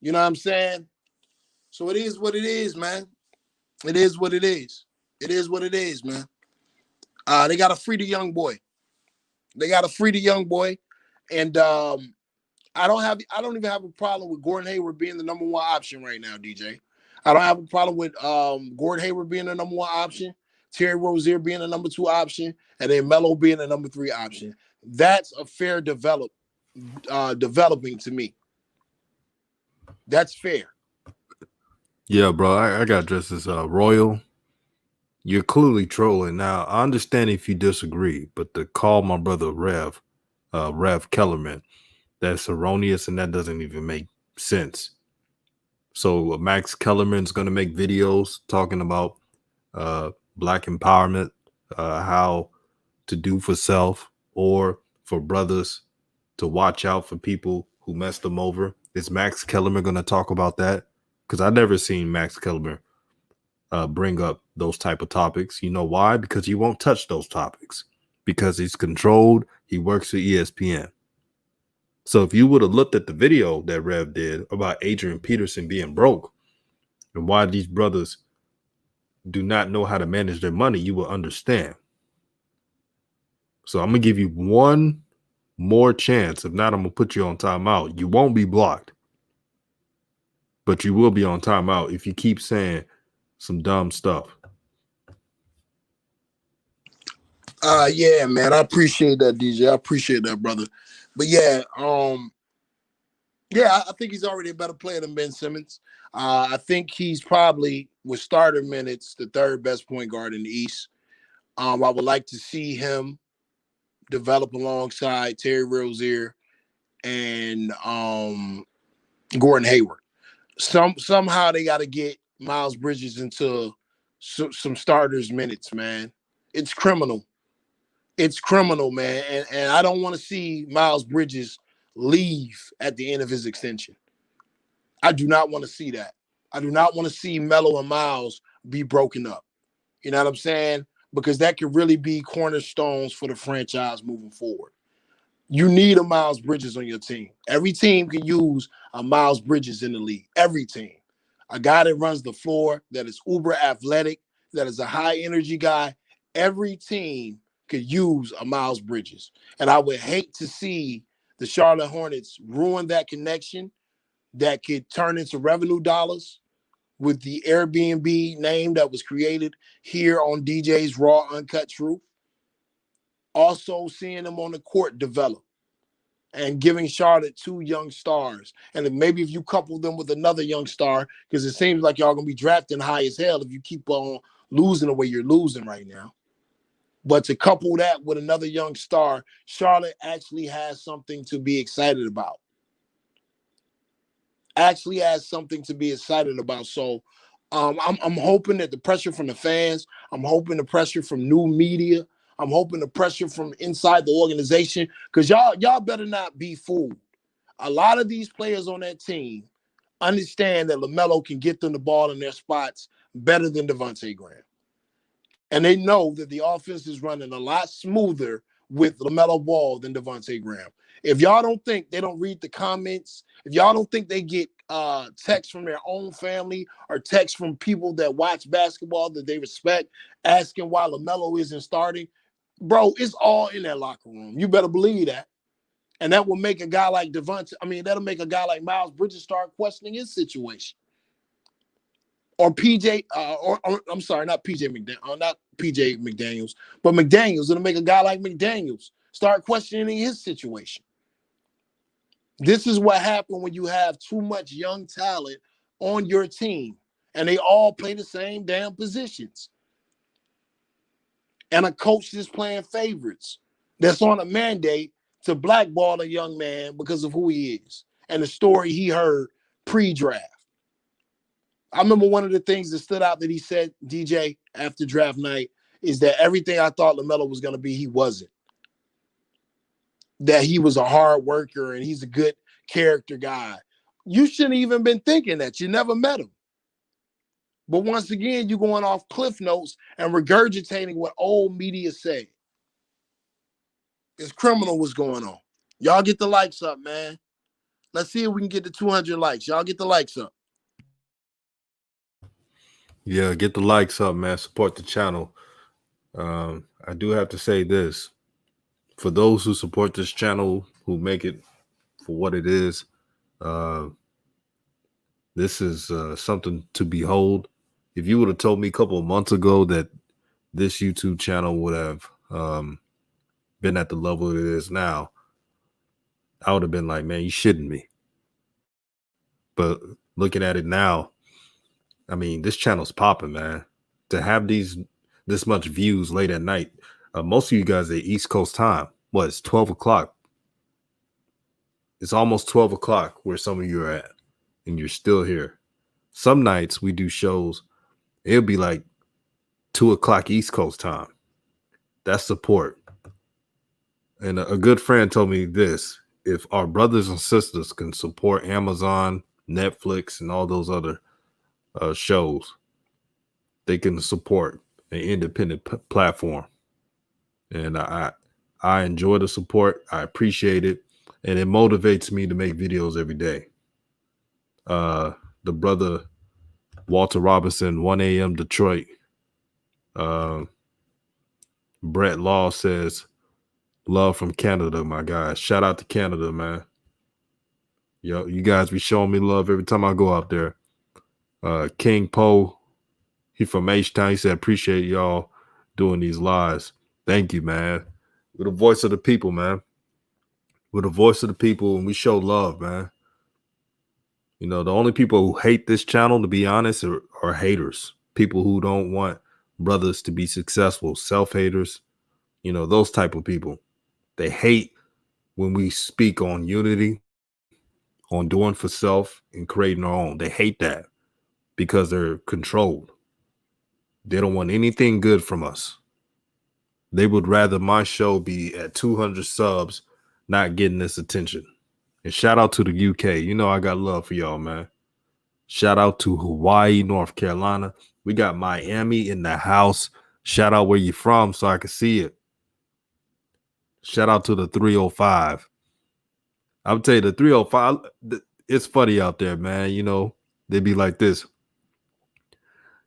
You know what I'm saying? So it is what it is, man. It is what it is. It is what it is, man. They got to free the young boy. And I don't even have a problem with Gordon Hayward being the number one option right now, DJ. I don't have a problem with Gordon Hayward being the number one option, Terry Rozier being the number two option, and then Melo being the number three option. That's a fair developing to me. That's fair. Yeah, bro. I got just as Royal. You're clearly trolling. Now, I understand if you disagree, but to call my brother Rev Kellerman, that's erroneous and that doesn't even make sense. So Max Kellerman's going to make videos talking about black empowerment, how to do for self or for brothers to watch out for people who messed them over. Is Max Kellerman going to talk about that? Because I've never seen Max Kellerman bring up those type of topics. You know why? Because he won't touch those topics. Because he's controlled. He works for ESPN. So if you would have looked at the video that Rev did about Adrian Peterson being broke and why these brothers do not know how to manage their money, you will understand. So I'm going to give you one more chance. If not, I'm going to put you on timeout. You won't be blocked, but you will be on timeout if you keep saying some dumb stuff. Yeah, man. I appreciate that, DJ. I appreciate that, brother. But yeah, I think he's already a better player than Ben Simmons. I think he's probably, with starter minutes, the third best point guard in the East. I would like to see him develop alongside Terry Rozier and Gordon Hayward. Somehow they got to get Miles Bridges into some starters minutes, man. It's criminal. It's criminal, man. And I don't want to see Miles Bridges leave at the end of his extension. I do not want to see that. I do not want to see Melo and Miles be broken up. You know what I'm saying? Because that could really be cornerstones for the franchise moving forward. You need a Miles Bridges on your team. Every team can use a Miles Bridges in the league. Every team. A guy that runs the floor, that is uber athletic, that is a high energy guy. Every team could use a Miles Bridges. And I would hate to see the Charlotte Hornets ruin that connection that could turn into revenue dollars with the Airbnb name that was created here on DJ's Raw Uncut Truth. Also seeing them on the court develop and giving Charlotte 2 young stars. And then maybe if you couple them with another young star, because it seems like y'all going to be drafting high as hell if you keep on losing the way you're losing right now. But to couple that with another young star, Charlotte actually has something to be excited about. So I'm hoping that the pressure from the fans, I'm hoping the pressure from new media, I'm hoping the pressure from inside the organization, because y'all better not be fooled. A lot of these players on that team understand that LaMelo can get them the ball in their spots better than Devontae Graham. And they know that the offense is running a lot smoother with LaMelo Ball than Devontae Graham. If y'all don't think they don't read the comments, if y'all don't think they get texts from their own family or texts from people that watch basketball that they respect asking why LaMelo isn't starting, bro, it's all in that locker room. You better believe that. And that will make a guy like that'll make a guy like Miles Bridges start questioning his situation. Or PJ, or I'm sorry, not PJ McDaniels, but McDaniels. It'll make a guy like McDaniels start questioning his situation. This is what happened when you have too much young talent on your team, and they all play the same damn positions. And a coach that's playing favorites, that's on a mandate to blackball a young man because of who he is and the story he heard pre-draft. I remember one of the things that stood out that he said, DJ, after draft night, is that everything I thought LaMelo was going to be, he wasn't. That he was a hard worker and he's a good character guy. You shouldn't even been thinking that. You never met him. But once again, you're going off cliff notes and regurgitating what old media say. It's criminal what's going on. Y'all get the likes up, man. Let's see if we can get to 200 likes. Y'all get the likes up. Yeah, get the likes up, man. Support the channel. I do have to say this. For those who support this channel, who make it for what it is, this is something to behold. If you would have told me a couple of months ago that this YouTube channel would have been at the level it is now, I would have been like, man, you shitting me. But looking at it now, I mean, this channel's popping, man. To have this much views late at night, most of you guys are East Coast time. What, it's 12 o'clock. It's almost 12 o'clock where some of you are at, and you're still here. Some nights we do shows, it'll be like 2 o'clock East Coast time. That's support. And a good friend told me this: if our brothers and sisters can support Amazon, Netflix, and all those other shows, they can support an independent platform. And I enjoy the support. I appreciate it. And it motivates me to make videos every day. The brother Walter Robinson, 1 a.m. Detroit. Brett Law says, love from Canada, my guys. Shout out to Canada, man. Yo, you guys be showing me love every time I go out there. King Poe, he from H-Town. He said, appreciate y'all doing these lives. Thank you, man. We're the voice of the people, man. We're the voice of the people, and we show love, man. You know, the only people who hate this channel, to be honest, are haters. People who don't want brothers to be successful, self-haters, you know, those type of people. They hate when we speak on unity, on doing for self and creating our own. They hate that because they're controlled. They don't want anything good from us. They would rather my show be at 200 subs, not getting this attention. And shout out to the UK. You know I got love for y'all, man. Shout out to Hawaii, North Carolina. We got Miami in the house. Shout out where you from so I can see it. Shout out to the 305. I'll tell you, the 305, it's funny out there, man. You know, they be like this.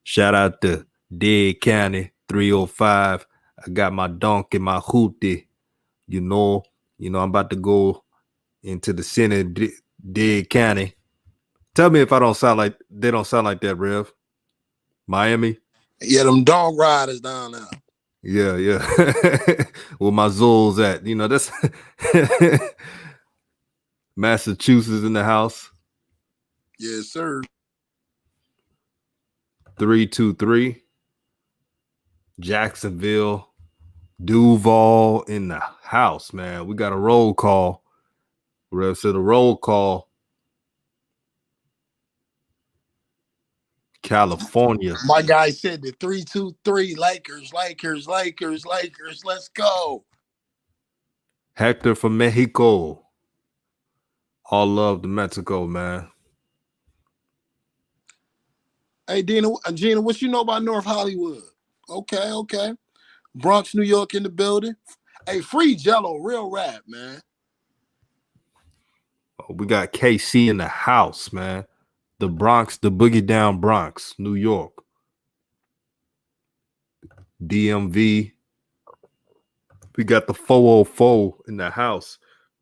Shout out to Dead County 305. I got my donkey, my hootie. You know, I'm about to go into the center of Dead County. Tell me if I don't sound like they don't sound like that, Rev. Miami. Yeah, them dog riders down there. Yeah. Where my Zulls at? You know, that's Massachusetts in the house. Yes, sir. 323. Jacksonville. Duval in the house, man. We got a roll call. Rev said a roll call. California. My guy said the 3-2-3 Lakers. Let's go. Hector from Mexico. All love to Mexico, man. Hey, Gina, what you know about North Hollywood? Okay. Bronx, New York in the building. Hey, free Jello, real rap, man. Oh, we got KC in the house, man. The Bronx, the Boogie Down Bronx, New York. DMV. We got the 404 in the house.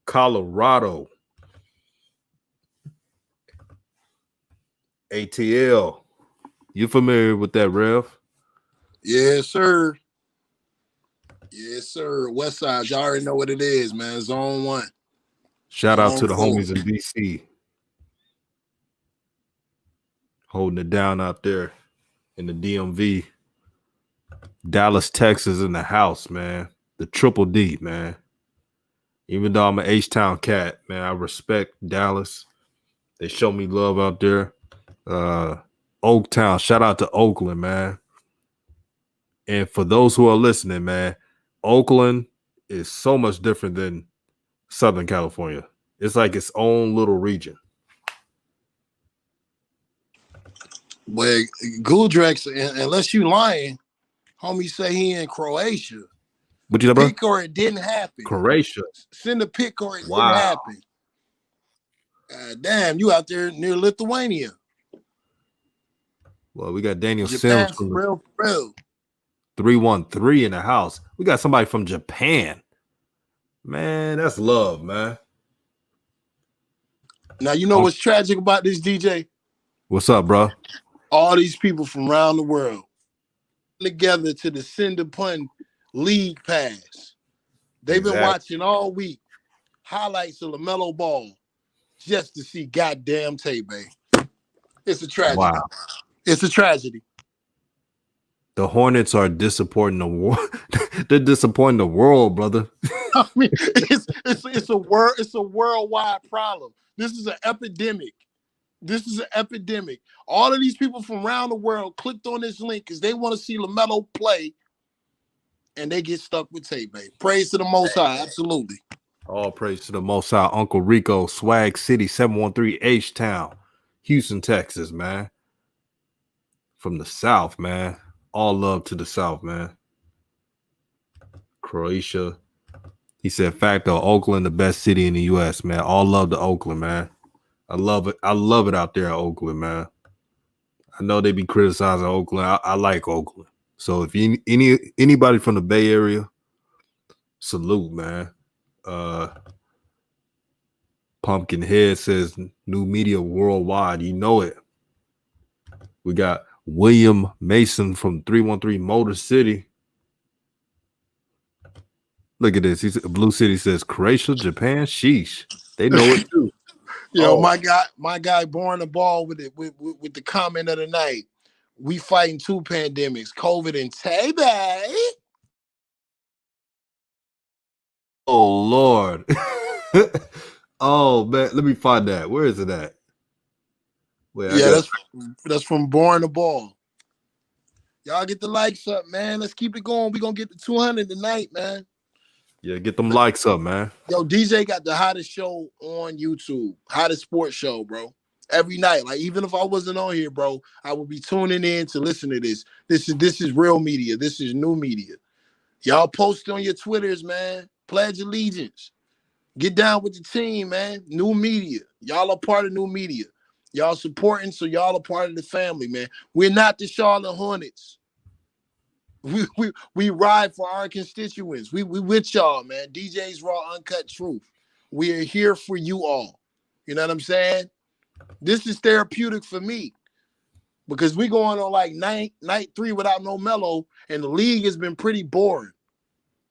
Colorado. ATL. You familiar with that, Rev? Yes, sir. West Side, y'all already know what it is, man. Zone 1. Shout out to the Zone 4. homies in DC. Holding it down out there in the DMV. Dallas, Texas in the house, man. The Triple D, man. Even though I'm an H-Town cat, man, I respect Dallas. They show me love out there. Oaktown, shout out to Oakland, man. And for those who are listening, man, Oakland is so much different than Southern California. It's like its own little region. Well, Guldrex, unless you lying, homie say he in Croatia. What you know, bro? Pick or it didn't happen. Croatia. Send a pick or it Wow. didn't happen. Damn, you out there near Lithuania. Well, we got Daniel Japan, Sims from real. 313 in the house. We got somebody from Japan. Man, that's love, man. Now, you know what's tragic about this, DJ? What's up, bro? All these people from around the world together to the Cinder Pun League Pass. They've been watching all week highlights of LaMelo Ball just to see goddamn Tay-Bay. It's a tragedy. Wow. It's a tragedy. The Hornets are disappointing the world. They're disappointing the world, brother. I mean, it's a worldwide problem. This is an epidemic. All of these people from around the world clicked on this link because they want to see LaMelo play, and they get stuck with Tay-Bay. Praise to the Most High, absolutely. All praise to the Most High. Uncle Rico, Swag City, 713 H-Town, Houston, Texas, man. From the South, man. All love to the South, man. Croatia. He said, facto, Oakland, the best city in the U.S., man. All love to Oakland, man. I love it. I love it out there in Oakland, man. I know they be criticizing Oakland. I like Oakland. So if anybody from the Bay Area, salute, man. Pumpkinhead says new media worldwide. You know it. We got William Mason from 313 Motor City. Look at this. He's Blue City says Croatia, Japan. Sheesh. They know it too. Yo, my guy born the ball with it with the comment of the night. We fighting two pandemics, COVID and Tay-Bay. Oh Lord. Oh man, let me find that. Where is it at? Wait, that's from Born the Ball. Y'all get the likes up, man. Let's keep it going. We're gonna get to 200 tonight, man. Yeah, get them likes up, man. Yo, DJ got the hottest show on YouTube, hottest sports show, bro. Every night, like even if I wasn't on here, bro, I would be tuning in to listen to this. This is real media. This is new media. Y'all post on your Twitters, man. Pledge allegiance. Get down with the team, man. New media. Y'all are part of new media. Y'all supporting, so y'all are part of the family, man. We're not the Charlotte Hornets. We ride for our constituents. We with y'all, man. DJ's Raw Uncut Truth. We are here for you all. You know what I'm saying? This is therapeutic for me because we going on like night 3 without no Melo, and the league has been pretty boring.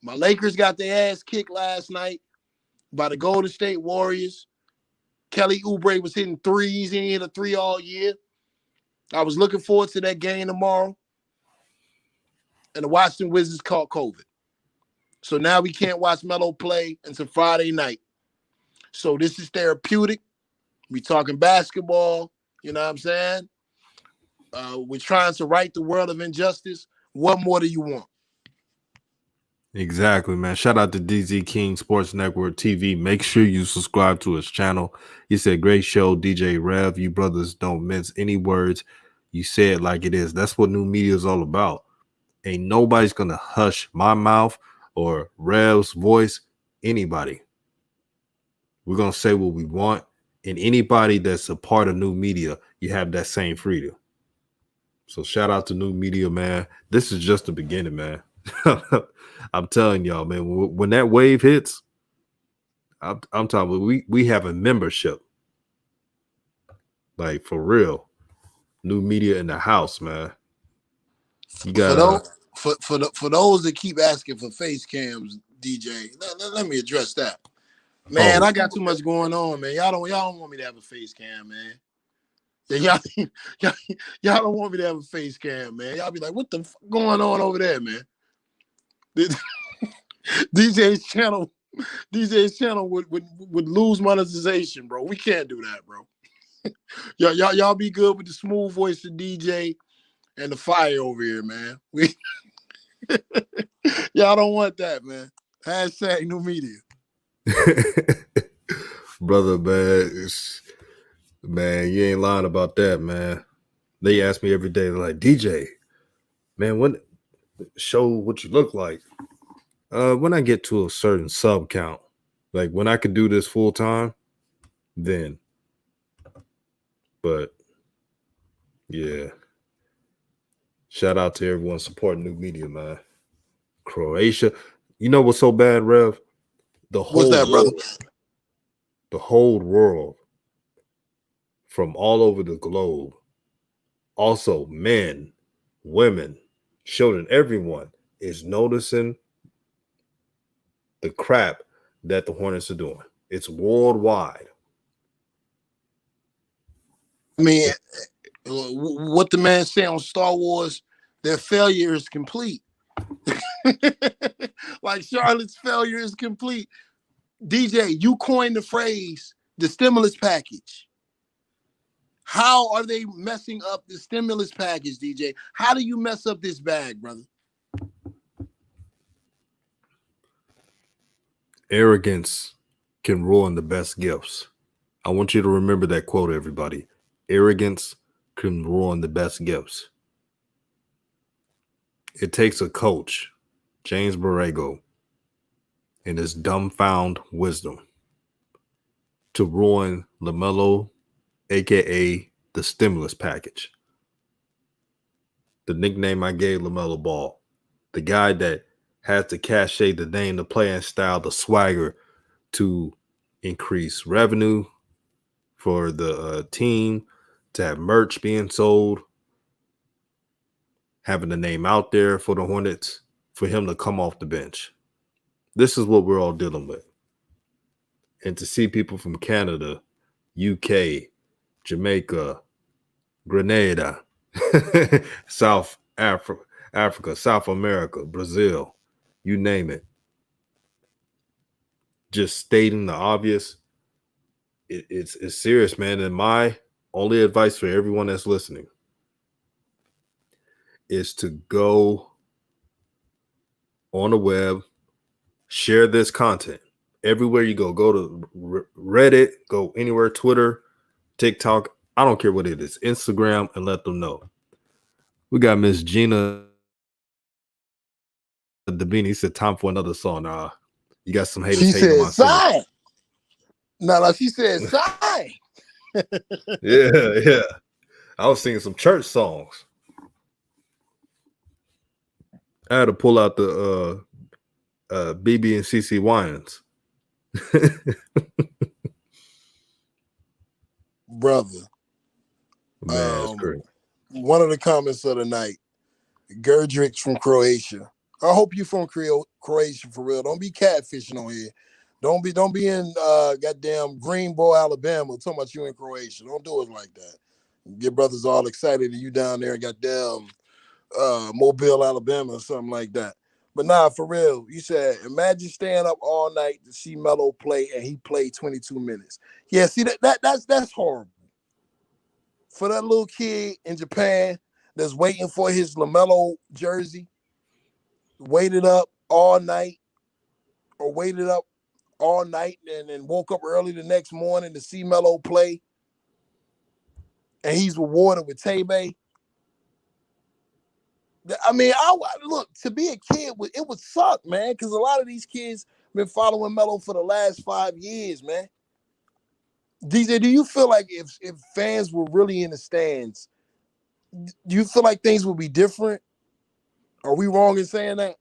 My Lakers got their ass kicked last night by the Golden State Warriors. Kelly Oubre was hitting threes. He hit a 3 all year. I was looking forward to that game tomorrow. And the Washington Wizards caught COVID. So now we can't watch Melo play until Friday night. So this is therapeutic. We talking basketball. You know what I'm saying? We're trying to right the world of injustice. What more do you want? Exactly, man. Shout out to DZ King Sports Network TV. Make sure you subscribe to his channel. He said, great show, DJ Rev. You brothers don't mince any words. You say it like it is. That's what new media is all about. Ain't nobody's going to hush my mouth or Rev's voice, anybody. We're going to say what we want. And anybody that's a part of new media, you have that same freedom. So shout out to new media, man. This is just the beginning, man. I'm telling y'all, man, when that wave hits, I'm talking about we have a membership. Like, for real. New media in the house, man. You got for those that keep asking for face cams, DJ, let me address that. Man, I got too much going on, man. Y'all don't want me to have a face cam, man. Y'all don't want me to have a face cam, man. Y'all be like, what the fuck going on over there, man? DJ's channel would lose monetization, bro. We can't do that, bro. y'all be good with the smooth voice of DJ and the fire over here, man. Y'all don't want that, man. Hashtag new media. Brother, man, you ain't lying about that, man. They ask me every day, they're like, DJ, man, when show what you look like. When I get to a certain sub count, like when I could do this full time, then. But yeah. Shout out to everyone supporting new media, man. Croatia. You know what's so bad, Rev? What's that, brother? The whole world from all over the globe. Also, men, women, children, everyone is noticing the crap that the Hornets are doing. It's worldwide. I mean, what the man said on Star Wars, their failure is complete. Like Charlotte's failure is complete. DJ, you coined the phrase, the stimulus package. How are they messing up the stimulus package, DJ? How do you mess up this bag, brother? Arrogance can ruin the best gifts. I want you to remember that quote, everybody. Arrogance can ruin the best gifts. It takes a coach, James Borrego, and his dumbfound wisdom to ruin LaMelo, a.k.a. the stimulus package. The nickname I gave LaMelo Ball. The guy that has the cachet, the name, the playing style, the swagger to increase revenue for the team, to have merch being sold, having the name out there for the Hornets, for him to come off the bench. This is what we're all dealing with. And to see people from Canada, UK, Jamaica, Grenada, South Africa, South America, Brazil, you name it, just stating the obvious, it's serious, man. And my only advice for everyone that's listening is to go on the web, share this content. Everywhere you go to Reddit, go anywhere, Twitter, TikTok, I don't care what it is, Instagram, and let them know. We got Miss Gina Dabini said, time for another song. You got some haters She hating said, on my song. sign. No, she said, sign. Yeah. I was singing some church songs. I had to pull out the BB and CC Wines. brother. Man, that's great. One of the comments of the night, Gerdrich from Croatia. I hope you from Croatia for real. Don't be catfishing on here. Don't be in goddamn Greenbow, Alabama, talking about you in Croatia. Don't do it like that. Get brothers all excited that you down there and goddamn Mobile, Alabama, or something like that. But nah, for real, you said imagine staying up all night to see Melo play, and he played 22 minutes. Yeah, see that's horrible for that little kid in Japan that's waiting for his LaMelo jersey. Waited up all night, or waited up all night and then woke up early the next morning to see Melo play, and he's rewarded with Tay-Bay. I mean, look, to be a kid, it would suck, man, because a lot of these kids been following Melo for the last 5 years, man. DJ, do you feel like if fans were really in the stands, do you feel like things would be different? Are we wrong in saying that?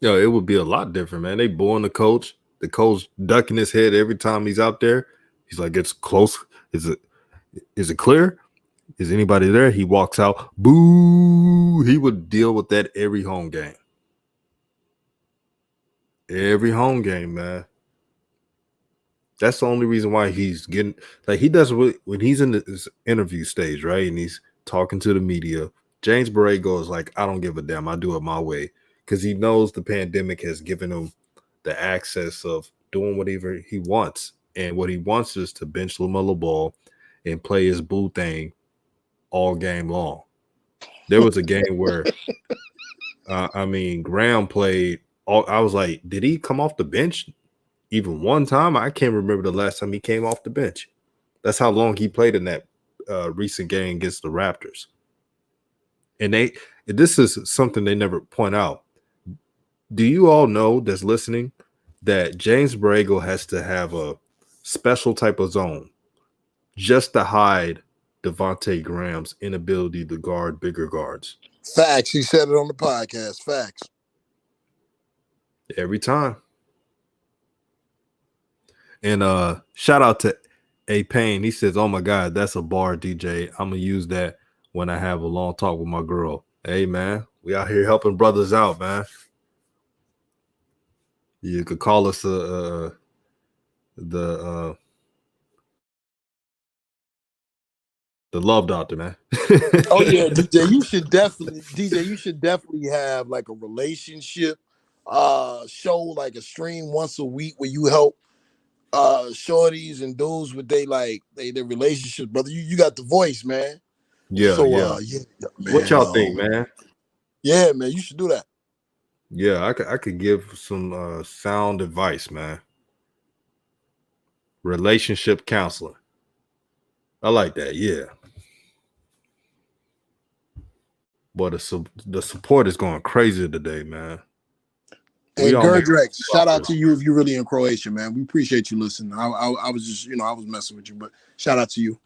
Yo, it would be a lot different, man. They booing the coach ducking his head every time he's out there. He's like, it's close. Is it clear? Is anybody there? He walks out. Boo! He would deal with that every home game. Every home game, man. That's the only reason why he's getting like he does when he's in this interview stage, right? And he's talking to the media. James Borrego is like, I don't give a damn. I do it my way. Because he knows the pandemic has given him the access of doing whatever he wants. And what he wants is to bench LaMelo Ball and play his boo thing all game long. There was a game where, Graham played. I was like, did he come off the bench even one time? I can't remember the last time he came off the bench. That's how long he played in that recent game against the Raptors. And this is something they never point out. Do you all know that's listening that James Borrego has to have a special type of zone just to hide Devontae Graham's inability to guard bigger guards? Facts. He said it on the podcast. Facts. Every time. And shout out to A Payne. He says, oh my God, that's a bar, DJ. I'm going to use that when I have a long talk with my girl. Hey, man, we out here helping brothers out, man. You could call us the love doctor, man. Oh yeah, DJ, you should definitely have like a relationship show, like a stream once a week where you help shorties and dudes with their relationships, brother. You got the voice, man. Yeah, so, yeah. Man, what y'all think, man? Yeah, man, you should do that. Yeah, I could give some sound advice, man. Relationship counseling. I like that, yeah. But the support is going crazy today, man. Hey, Gerdrex, shout out to you if you're really in Croatia, man. We appreciate you listening. I was just, I was messing with you, but shout out to you.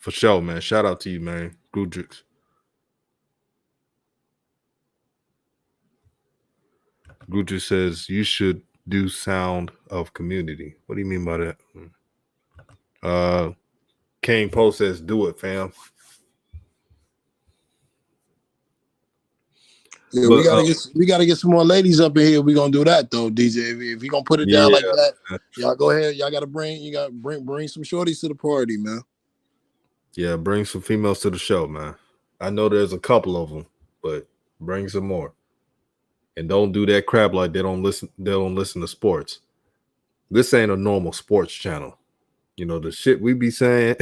For sure, man. Shout out to you, man. Gudrix. Gudrix says you should do sound of community. What do you mean by that? Kane Poe says do it, fam. Yeah, but, we gotta get some more ladies up in here. We're gonna do that though, DJ. If you're gonna put it down like that, y'all go ahead. Y'all gotta bring some shorties to the party, man. Yeah, bring some females to the show, man. I know there's a couple of them, but bring some more. And don't do that crap like they don't listen to sports. This ain't a normal sports channel. The shit we be saying.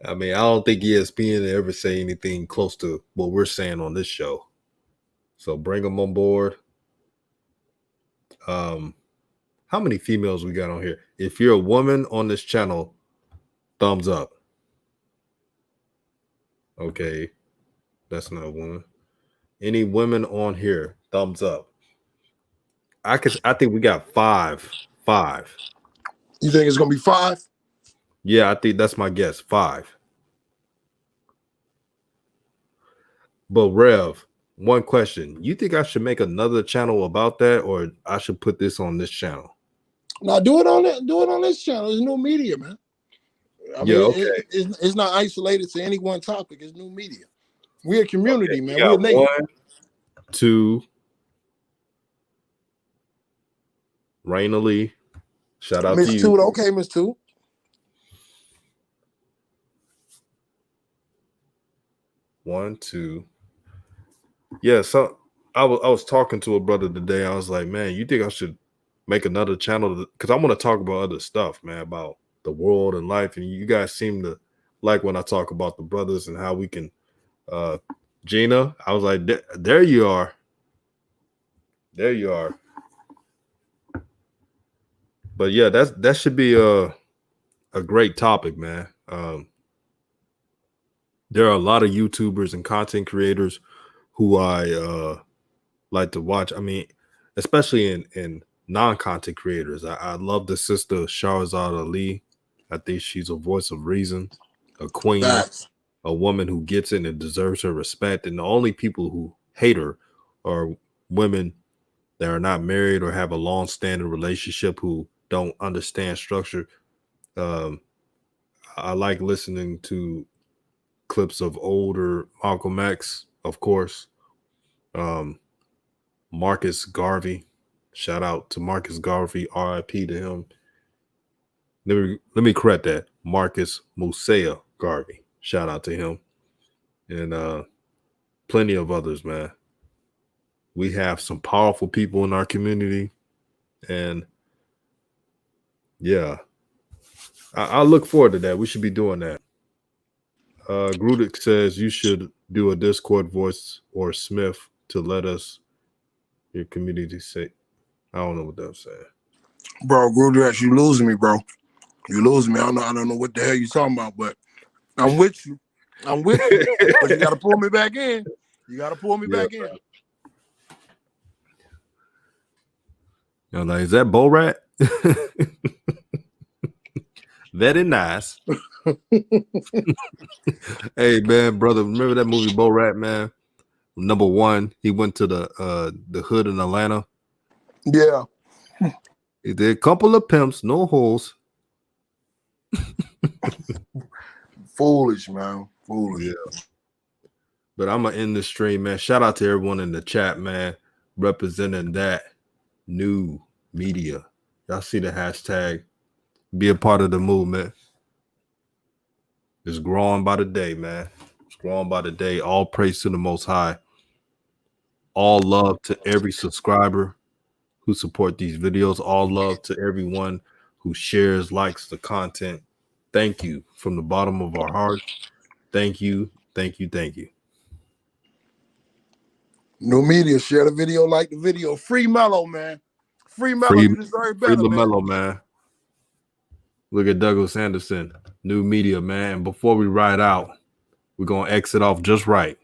I don't think ESPN ever say anything close to what we're saying on this show. So bring them on board. How many females we got on here? If you're a woman on this channel, thumbs up. Okay, that's not a woman. Any women on here, thumbs up. I think we got five. You think it's gonna be 5? Yeah, I think that's my guess. 5. But Rev, one question. You think I should make another channel about that, or I should put this on this channel? No, do it on this channel. It's new media, man. I Yeah, mean, okay. it's not isolated to any one topic. It's new media. We're a community, Okay, man. we We're a got nation. 1, 2. Raina Lee, shout out to Miss you. Two, okay, Miss Two. 1, 2. Yeah, so I was talking to a brother today. I was like, man, you think I should make another channel? Because I want to talk about other stuff, man, about the world and life. And you guys seem to like when I talk about the brothers and how we can. Gina, I was like, there you are. There you are. But yeah, that should be a great topic, man. There are a lot of YouTubers and content creators who I like to watch. I mean, especially in non-content creators. I love the sister Shahrazad Ali. I think she's a voice of reason, a queen, Facts. a woman who gets it and deserves her respect. And the only people who hate her are women that are not married or have a long-standing relationship who don't understand structure. I like listening to clips of older Malcolm X, of course. Marcus Garvey, shout out to Marcus Garvey, R.I.P. to him. Let me correct that. Marcus Musea Garvey, shout out to him, and plenty of others, man. We have some powerful people in our community, and yeah, I look forward to that. We should be doing that. Grudick says you should do a Discord voice or Smith to let us your community say. I don't know what that's saying. Bro, Grudrax, you losing me, bro. You losing me. I don't know what the hell you talking about, but I'm with you. I'm with you. But you gotta pull me back in. You gotta pull me back in. Yo, like, is that Bo Rat? Very nice. Hey man, brother, remember that movie Bo Rat, man? Number 1, he went to the hood in Atlanta. Yeah. He did a couple of pimps, no holes. Foolish, man. Foolish. Yeah. But I'm gonna end the stream, man. Shout out to everyone in the chat, man, representing that new media. Y'all see the hashtag. Be a part of the movement. It's growing by the day, man. It's growing by the day. All praise to the Most High. All love to every subscriber who support these videos. All love to everyone who shares, likes the content. Thank you from the bottom of our hearts. Thank you, thank you, thank you. New media, share the video, like the video. Free Mello, man. Free Mello, you deserve better, Free man. LaMelo, man. Look at Douglas Anderson, new media, man. Before we ride out, we're going to exit off just right.